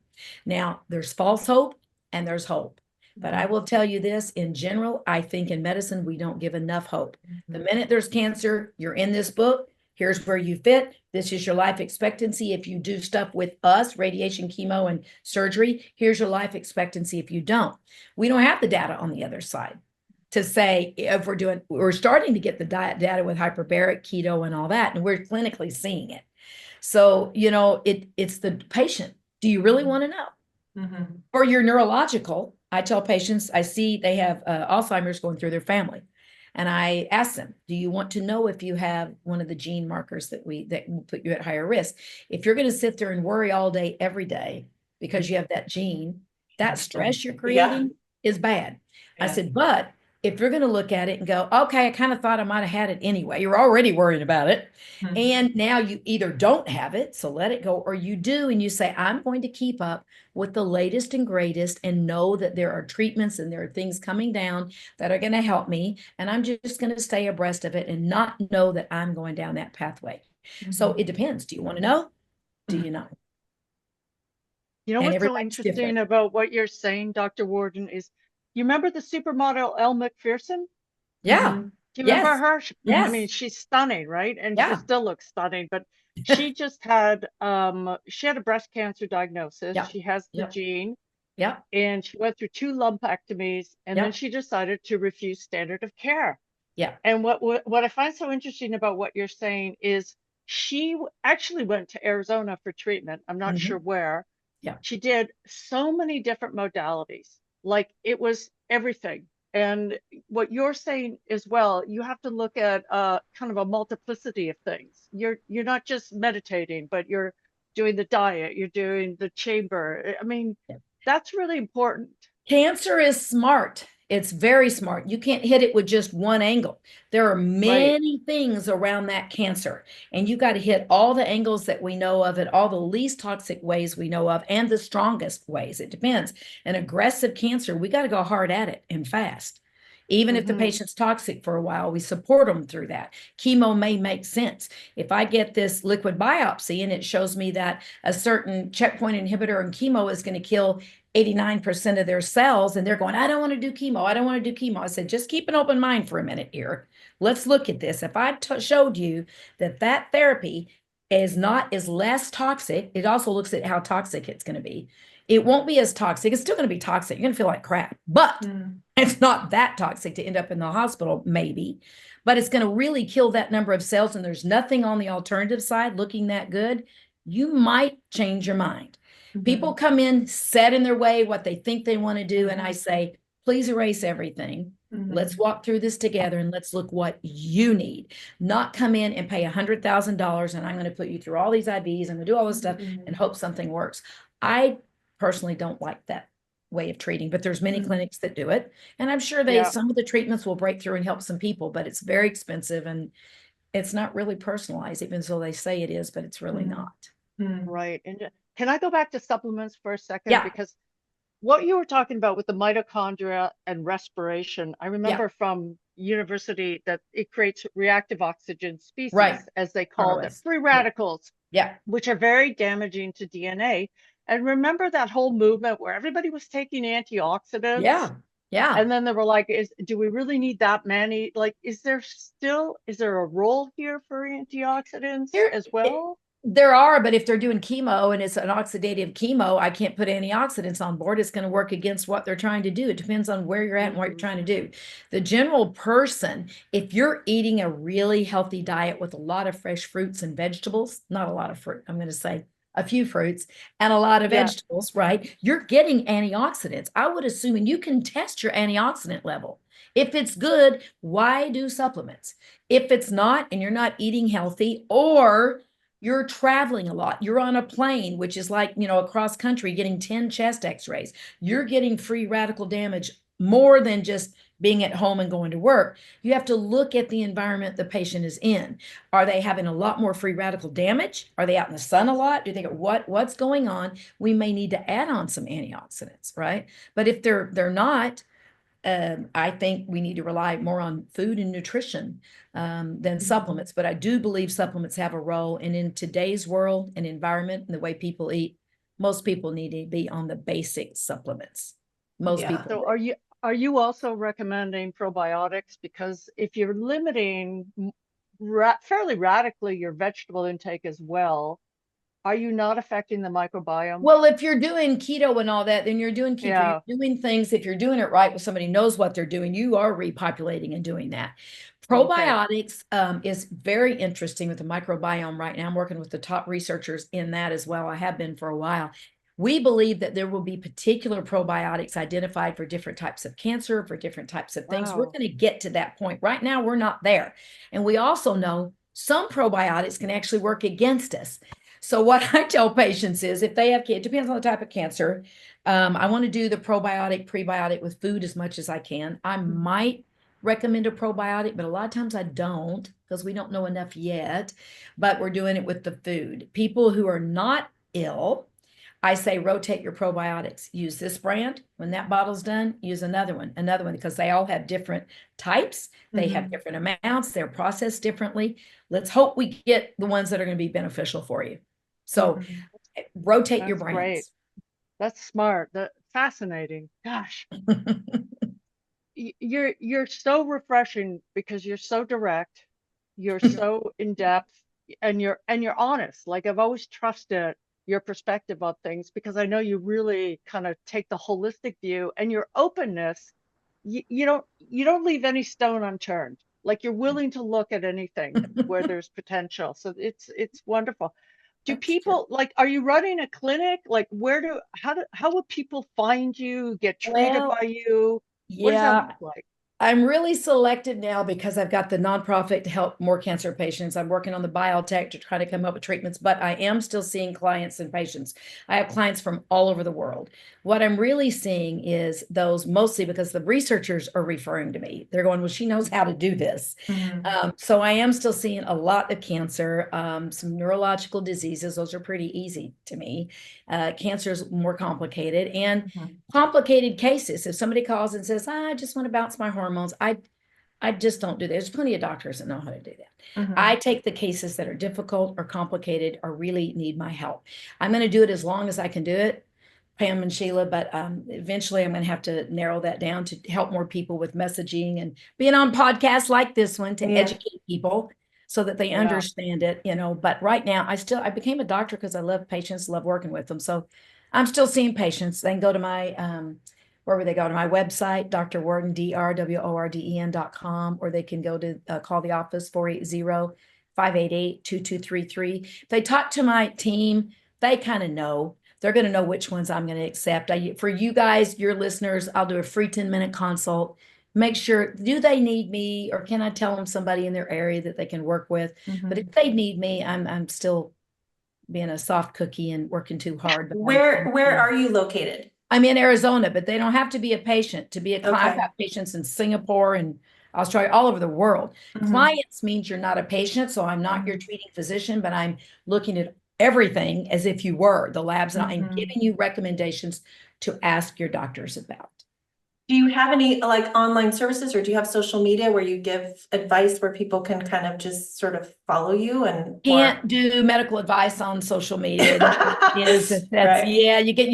Now, there's false hope and there's hope. But I will tell you this, in general, I think in medicine, we don't give enough hope. The minute there's cancer, you're in this book. Here's where you fit. This is your life expectancy. If you do stuff with us, radiation, chemo, and surgery, here's your life expectancy if you don't. We don't have the data on the other side to say if we're starting to get the data with hyperbaric, keto, and all that, and we're clinically seeing it. So, it's the patient. Do you really want to know? For your neurological, I tell patients, I see they have Alzheimer's going through their family. And I ask them, do you want to know if you have one of the gene markers that will put you at higher risk? If you're going to sit there and worry all day, every day, because you have that gene, that stress you're creating is bad. I said, but if you're going to look at it and go, okay, I kind of thought I might have had it anyway, you're already worrying about it. And now you either don't have it, so let it go, or you do, and you say, I'm going to keep up with the latest and greatest and know that there are treatments and there are things coming down that are going to help me. And I'm just going to stay abreast of it and not know that I'm going down that pathway. So it depends. Do you want to know? Do you know? You know And what's so everybody's interesting different. about what you're saying, Dr. Worden, is you remember the supermodel Elle McPherson? Yeah. Do you remember Yes. her? I mean, Yes. she's stunning, right? And she Yeah. still looks stunning, but she just had she had a breast cancer diagnosis. Yeah. She has the Yep. gene, Yeah. and she went through 2 lumpectomies, and then Yep. she decided to refuse standard of care. Yeah. And what I find so interesting about what you're saying is she actually went to Arizona for treatment. I'm not sure where. Yeah. She did so many different modalities, like it was everything. And what you're saying as well, you have to look at kind of a multiplicity of things. You're not just meditating, but you're doing the diet, you're doing the chamber. I mean, that's really important. Cancer is smart. It's very smart. You can't hit it with just one angle. There are many things around that cancer, and you got to hit all the angles that we know of it, all the least toxic ways we know of, and the strongest ways. It depends. An aggressive cancer, we got to go hard at it and fast. Even if the patient's toxic for a while, we support them through that. Chemo may make sense. If I get this liquid biopsy and it shows me that a certain checkpoint inhibitor and chemo is going to kill 89% of their cells, and they're going, I don't want to do chemo. I don't want to do chemo. I said, just keep an open mind for a minute here. Let's look at this. If I showed you that therapy is less toxic, it also looks at how toxic it's going to be. It won't be as toxic. It's still going to be toxic. You're going to feel like crap, but it's not that toxic to end up in the hospital, maybe, but it's going to really kill that number of cells. And there's nothing on the alternative side looking that good. You might change your mind. People come in set in their way, what they think they want to do. And I say, please erase everything. Let's walk through this together and let's look what you need. Not come in and pay $100,000 and I'm going to put you through all these IVs. I'm going to do all this stuff and hope something works. I personally don't like that way of treating, but there's many clinics that do it. And I'm sure some of the treatments will break through and help some people, but it's very expensive and it's not really personalized, even though they say it is, but it's really not. Right. And can I go back to supplements for a second? Yeah. Because what you were talking about with the mitochondria and respiration, I remember from university that it creates reactive oxygen species, as they call it, free radicals, which are very damaging to DNA. And remember that whole movement where everybody was taking antioxidants? Yeah. And then they were like, do we really need that many? Like, is there a role here for antioxidants as well? There are, but if they're doing chemo and it's an oxidative chemo, I can't put antioxidants on board. It's going to work against what they're trying to do. It depends on where you're at and what you're trying to do. The general person, if you're eating a really healthy diet with a lot of fresh fruits and vegetables, not a lot of fruit, I'm going to say a few fruits and a lot of vegetables, right? You're getting antioxidants. I would assume, and you can test your antioxidant level. If it's good, why do supplements? If it's not, and you're not eating healthy, or you're traveling a lot, you're on a plane, which is like, across country, getting 10 chest x-rays, you're getting free radical damage more than just being at home and going to work. You have to look at the environment the patient is in. Are they having a lot more free radical damage? Are they out in the sun a lot? Do they what's going on? We may need to add on some antioxidants, right? But if they're not, I think we need to rely more on food and nutrition than supplements. But I do believe supplements have a role. And in today's world and environment and the way people eat, most people need to be on the basic supplements. Most people. So are you also recommending probiotics? Because if you're limiting fairly radically your vegetable intake as well, are you not affecting the microbiome? Well, if you're doing keto and all that, then you're doing keto. Yeah. You're doing things, if you're doing it right with somebody who knows what they're doing, you are repopulating and doing that. Probiotics is very interesting with the microbiome right now. I'm working with the top researchers in that as well. I have been for a while. We believe that there will be particular probiotics identified for different types of cancer, for different types of things. Wow. We're going to get to that point. Right now, we're not there. And we also know some probiotics can actually work against us. So what I tell patients is if they have, it depends on the type of cancer. I want to do the probiotic, prebiotic with food as much as I can. I might recommend a probiotic, but a lot of times I don't because we don't know enough yet, but we're doing it with the food. People who are not ill, I say rotate your probiotics. Use this brand. When that bottle's done, use another one, because they all have different types. They have different amounts. They're processed differently. Let's hope we get the ones that are going to be beneficial for you. So rotate your brands. Great. That's smart. That's fascinating. Gosh. You're so refreshing because you're so direct. You're so in depth and you're honest. Like I've always trusted your perspective on things because I know you really kind of take the holistic view, and your openness, you don't leave any stone unturned. Like you're willing to look at anything where there's potential. So it's wonderful. Do people are you running a clinic? Like how would people find you, get treated by you? What does that look like? I'm really selective now because I've got the nonprofit to help more cancer patients. I'm working on the biotech to try to come up with treatments, but I am still seeing clients and patients. I have clients from all over the world. What I'm really seeing is those mostly because the researchers are referring to me. They're going, well, she knows how to do this. So I am still seeing a lot of cancer, some neurological diseases. Those are pretty easy to me. Cancer is more complicated and complicated cases. If somebody calls and says, I just want to bounce my hormones, I just don't do that. There's plenty of doctors that know how to do that. I take the cases that are difficult or complicated or really need my help. I'm going to do it as long as I can do it, Pam and Sheila, but eventually I'm going to have to narrow that down to help more people with messaging and being on podcasts like this one to educate people so that they understand it, but right now I became a doctor because I love patients, love working with them. So I'm still seeing patients. They can go to my, where would they go? To my website, Dr. Worden, drworden.com, or they can go to call the office 480-588-2233. If they talk to my team, they kind of know. They're going to know which ones I'm going to accept. For you guys, your listeners, I'll do a free 10-minute consult. Make sure, do they need me, or can I tell them somebody in their area that they can work with? But if they need me, I'm still being a soft cookie and working too hard. But where are you located? I'm in Arizona, but they don't have to be a patient to be a client. I've got patients in Singapore and Australia, all over the world. Clients means you're not a patient, so I'm not your treating physician, but I'm looking at everything as if you were the labs, and I'm giving you recommendations to ask your doctors about. Do you have any online services, or do you have social media where you give advice where people can kind of just sort of follow you? And can't do medical advice on social media. You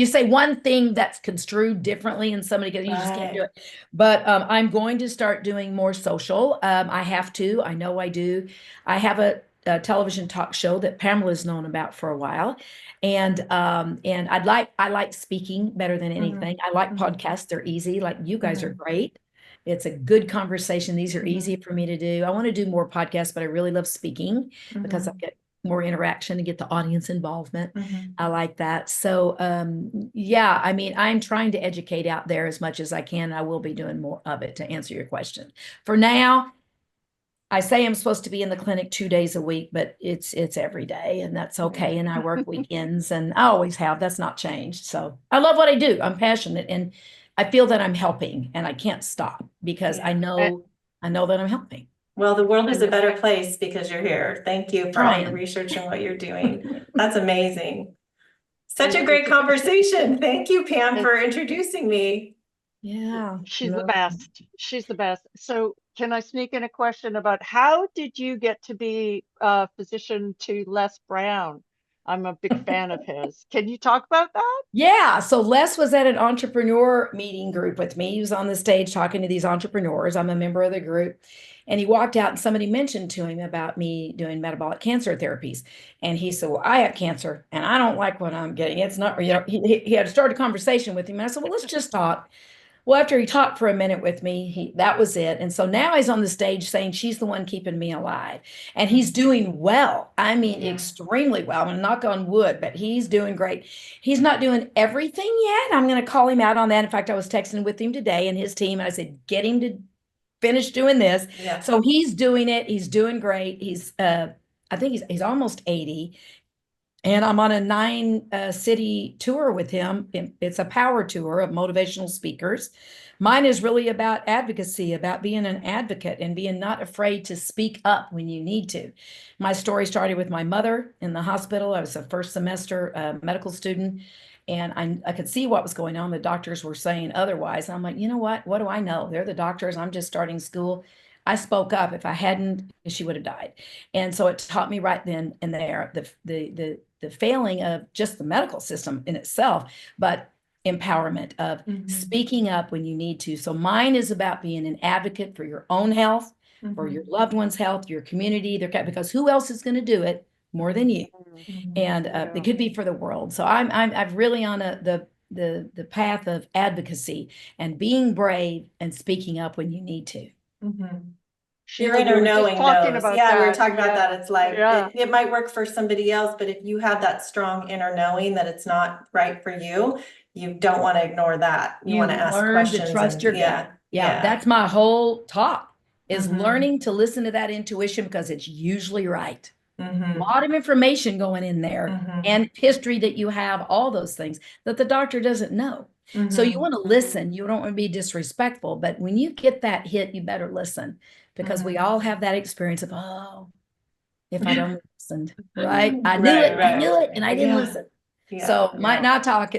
say one thing that's construed differently, and somebody goes, you just can't do it. But I'm going to start doing more social. I have to. I know I do. I have television talk show that Pamela's known about for a while. And I like speaking better than anything. I like podcasts. They're easy. Like you guys are great. It's a good conversation. These are easy for me to do. I want to do more podcasts, but I really love speaking because I get more interaction and get the audience involvement. I like that. So yeah, I mean, I'm trying to educate out there as much as I can. I will be doing more of it, to answer your question. For now, I say I'm supposed to be in the clinic 2 days a week, but it's every day, and that's okay. And I work weekends, and I always have. That's not changed. So I love what I do. I'm passionate, and I feel that I'm helping, and I can't stop because I know that I'm helping. Well, the world is a better place because you're here. Thank you for all your research and what you're doing. That's amazing. Such a great conversation. Thank you, Pam, for introducing me. Yeah. She's the best. She's the best. So can I sneak in a question about how did you get to be a physician to Les Brown? I'm a big fan of his. Can you talk about that? Yeah. So Les was at an entrepreneur meeting group with me. He was on the stage talking to these entrepreneurs. I'm a member of the group. And he walked out and somebody mentioned to him about me doing metabolic cancer therapies. And he said, well, I have cancer and I don't like what I'm getting. It's not, he had to start a conversation with him. And I said, well, let's just talk. Well, after he talked for a minute with me, that was it. And so now he's on the stage saying she's the one keeping me alive. And he's doing well. I mean, extremely well. I'm going to knock on wood, but he's doing great. He's not doing everything yet. I'm going to call him out on that. In fact, I was texting with him today and his team, and I said, get him to finish doing this. Yeah. So he's doing it. He's doing great. He's, I think he's almost 80. And I'm on a 9-city tour with him. It's a power tour of motivational speakers. Mine is really about advocacy, about being an advocate and being not afraid to speak up when you need to. My story started with my mother in the hospital. I was a first semester medical student, and I could see what was going on. The doctors were saying otherwise. And I'm like, you know what? What do I know? They're the doctors. I'm just starting school. I spoke up. If I hadn't, she would have died. And so it taught me right then and there the failing of just the medical system in itself, but empowerment of speaking up when you need to. So mine is about being an advocate for your own health, for your loved one's health, your community, because who else is going to do it more than you? And it could be for the world. So I'm really on the path of advocacy and being brave and speaking up when you need to. Your inner knowing knows. Yeah, we were talking about that. It's like it might work for somebody else, but if you have that strong inner knowing that it's not right for you, you don't want to ignore that. You want to ask questions. To trust your gut. Yeah, that's my whole talk is learning to listen to that intuition because it's usually right. A lot of information going in there and history that you have, all those things that the doctor doesn't know. So you want to listen. You don't want to be disrespectful, but when you get that hit, you better listen. Because we all have that experience of, oh, if I'd only listened, right? I knew it, and I didn't listen. So my talk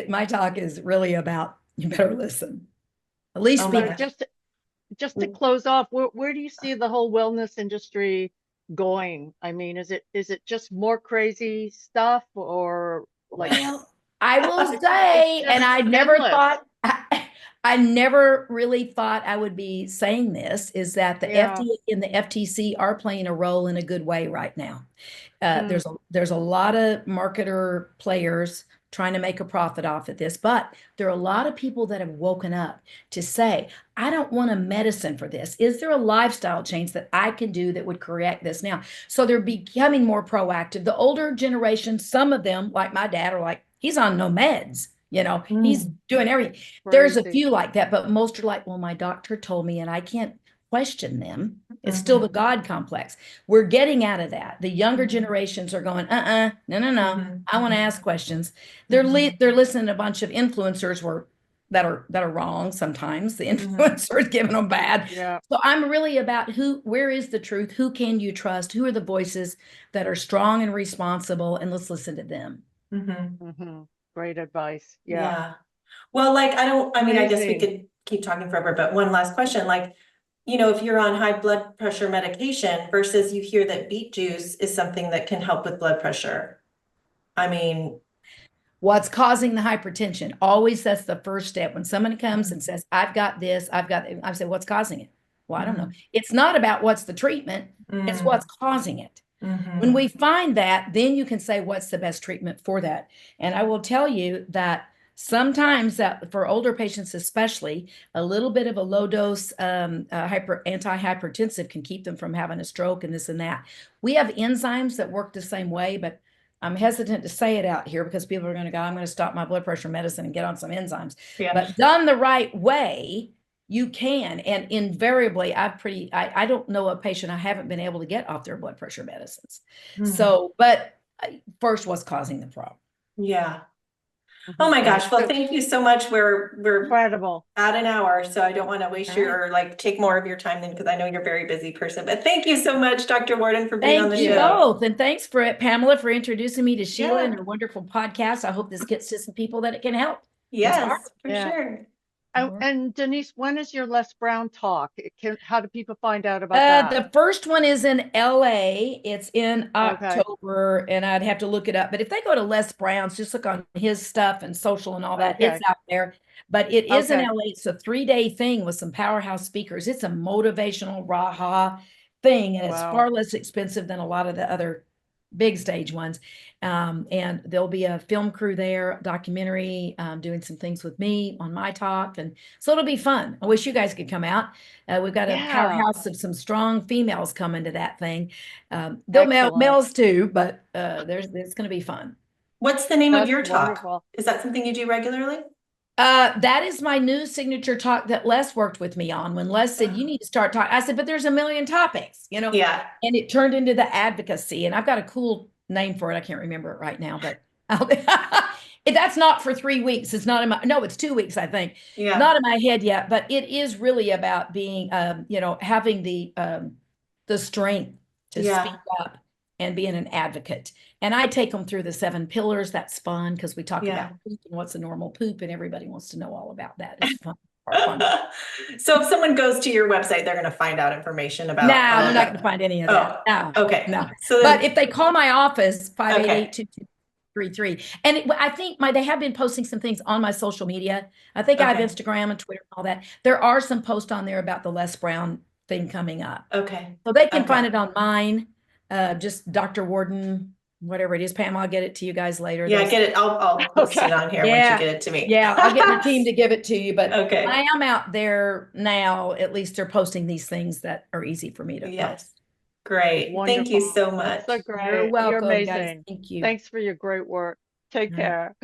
is really about you better listen. At least just to close off, where do you see the whole wellness industry going? I mean, is it just more crazy stuff, or like? Well, I will say, and I never really thought I would be saying this, is that the FDA and the FTC are playing a role in a good way right now. There's a lot of marketer players trying to make a profit off of this, but there are a lot of people that have woken up to say, I don't want a medicine for this. Is there a lifestyle change that I can do that would correct this now? So they're becoming more proactive. The older generation, some of them, like my dad, are like, he's on no meds. He's doing everything. Crazy. There's a few like that, but most are like, well, my doctor told me, and I can't question them. It's still the God complex. We're getting out of that. The younger generations are going, no. I want to ask questions. They're listening to a bunch of influencers that are wrong sometimes. The influencers giving them bad. Yeah. So I'm really about where is the truth? Who can you trust? Who are the voices that are strong and responsible? And let's listen to them. Great advice. Yeah. Well, I guess we could keep talking forever, but one last question, if you're on high blood pressure medication versus you hear that beet juice is something that can help with blood pressure. I mean, what's causing the hypertension? Always that's the first step. When somebody comes and says, I've got this, I say, what's causing it? Well, I don't know. It's not about what's the treatment. It's what's causing it. When we find that, then you can say, what's the best treatment for that? And I will tell you that sometimes that for older patients, especially, a little bit of a low dose antihypertensive can keep them from having a stroke and this and that. We have enzymes that work the same way, but I'm hesitant to say it out here because people are going to go, I'm going to stop my blood pressure medicine and get on some enzymes. Yeah. But done the right way, you can. And invariably, I don't know a patient I haven't been able to get off their blood pressure medicines. So, but first, what's causing the problem? Yeah. Oh my gosh. Well, thank you so much. We're Incredible. at an hour, so I don't want to waste your, or like take more of your time then, because I know you're a very busy person. But thank you so much, Dr. Worden, for being on the show. Thank you both. And thanks for Pamela for introducing me to Sheila and her wonderful podcast. I hope this gets to some people that it can help. Yes, for sure. And Donese, when is your Les Brown talk? How do people find out about that? The first one is in LA. It's in October, and I'd have to look it up. But if they go to Les Brown's, just look on his stuff and social and all that, it's out there. But it is in LA. It's a 3-day thing with some powerhouse speakers. It's a motivational raha thing, and it's far less expensive than a lot of the other big stage ones. And there'll be a film crew there, documentary, doing some things with me on my talk. And so it'll be fun. I wish you guys could come out. We've got a powerhouse of some strong females coming to that thing. They'll males too, but it's going to be fun. What's the name of your talk? Wonderful. Is that something you do regularly? That is my new signature talk that Les worked with me on. When Les said, you need to start talking, I said, but there's a million topics, you know? Yeah. And it turned into the advocacy. And I've got a cool name for it. I can't remember it right now, but that's not for 3 weeks. It's not in my, no, it's 2 weeks, I think. Yeah. Not in my head yet, but it is really about being, having the strength to speak up and being an advocate. And I take them through the 7 pillars. That's fun because we talk about poop and what's a normal poop, and everybody wants to know all about that. It's fun. So if someone goes to your website, they're going to find out information about. No, they're not going to find any of that. No. Okay. No. So but if they call my office, 588-2233, and I think they have been posting some things on my social media. I think I have Instagram and Twitter and all that. There are some posts on there about the Les Brown thing coming up. Okay. So they can find it on mine. Just Dr. Worden, whatever it is. Pam, I'll get it to you guys later. Yeah, get it. I'll post it on here once you get it to me. Yeah, I'll get my team to give it to you. But okay. I am out there now. At least they're posting these things that are easy for me to post. Great. Wonderful. Thank you so much. That's so great. You're welcome, You're amazing. guys. Thank you. Thanks for your great work. Take care.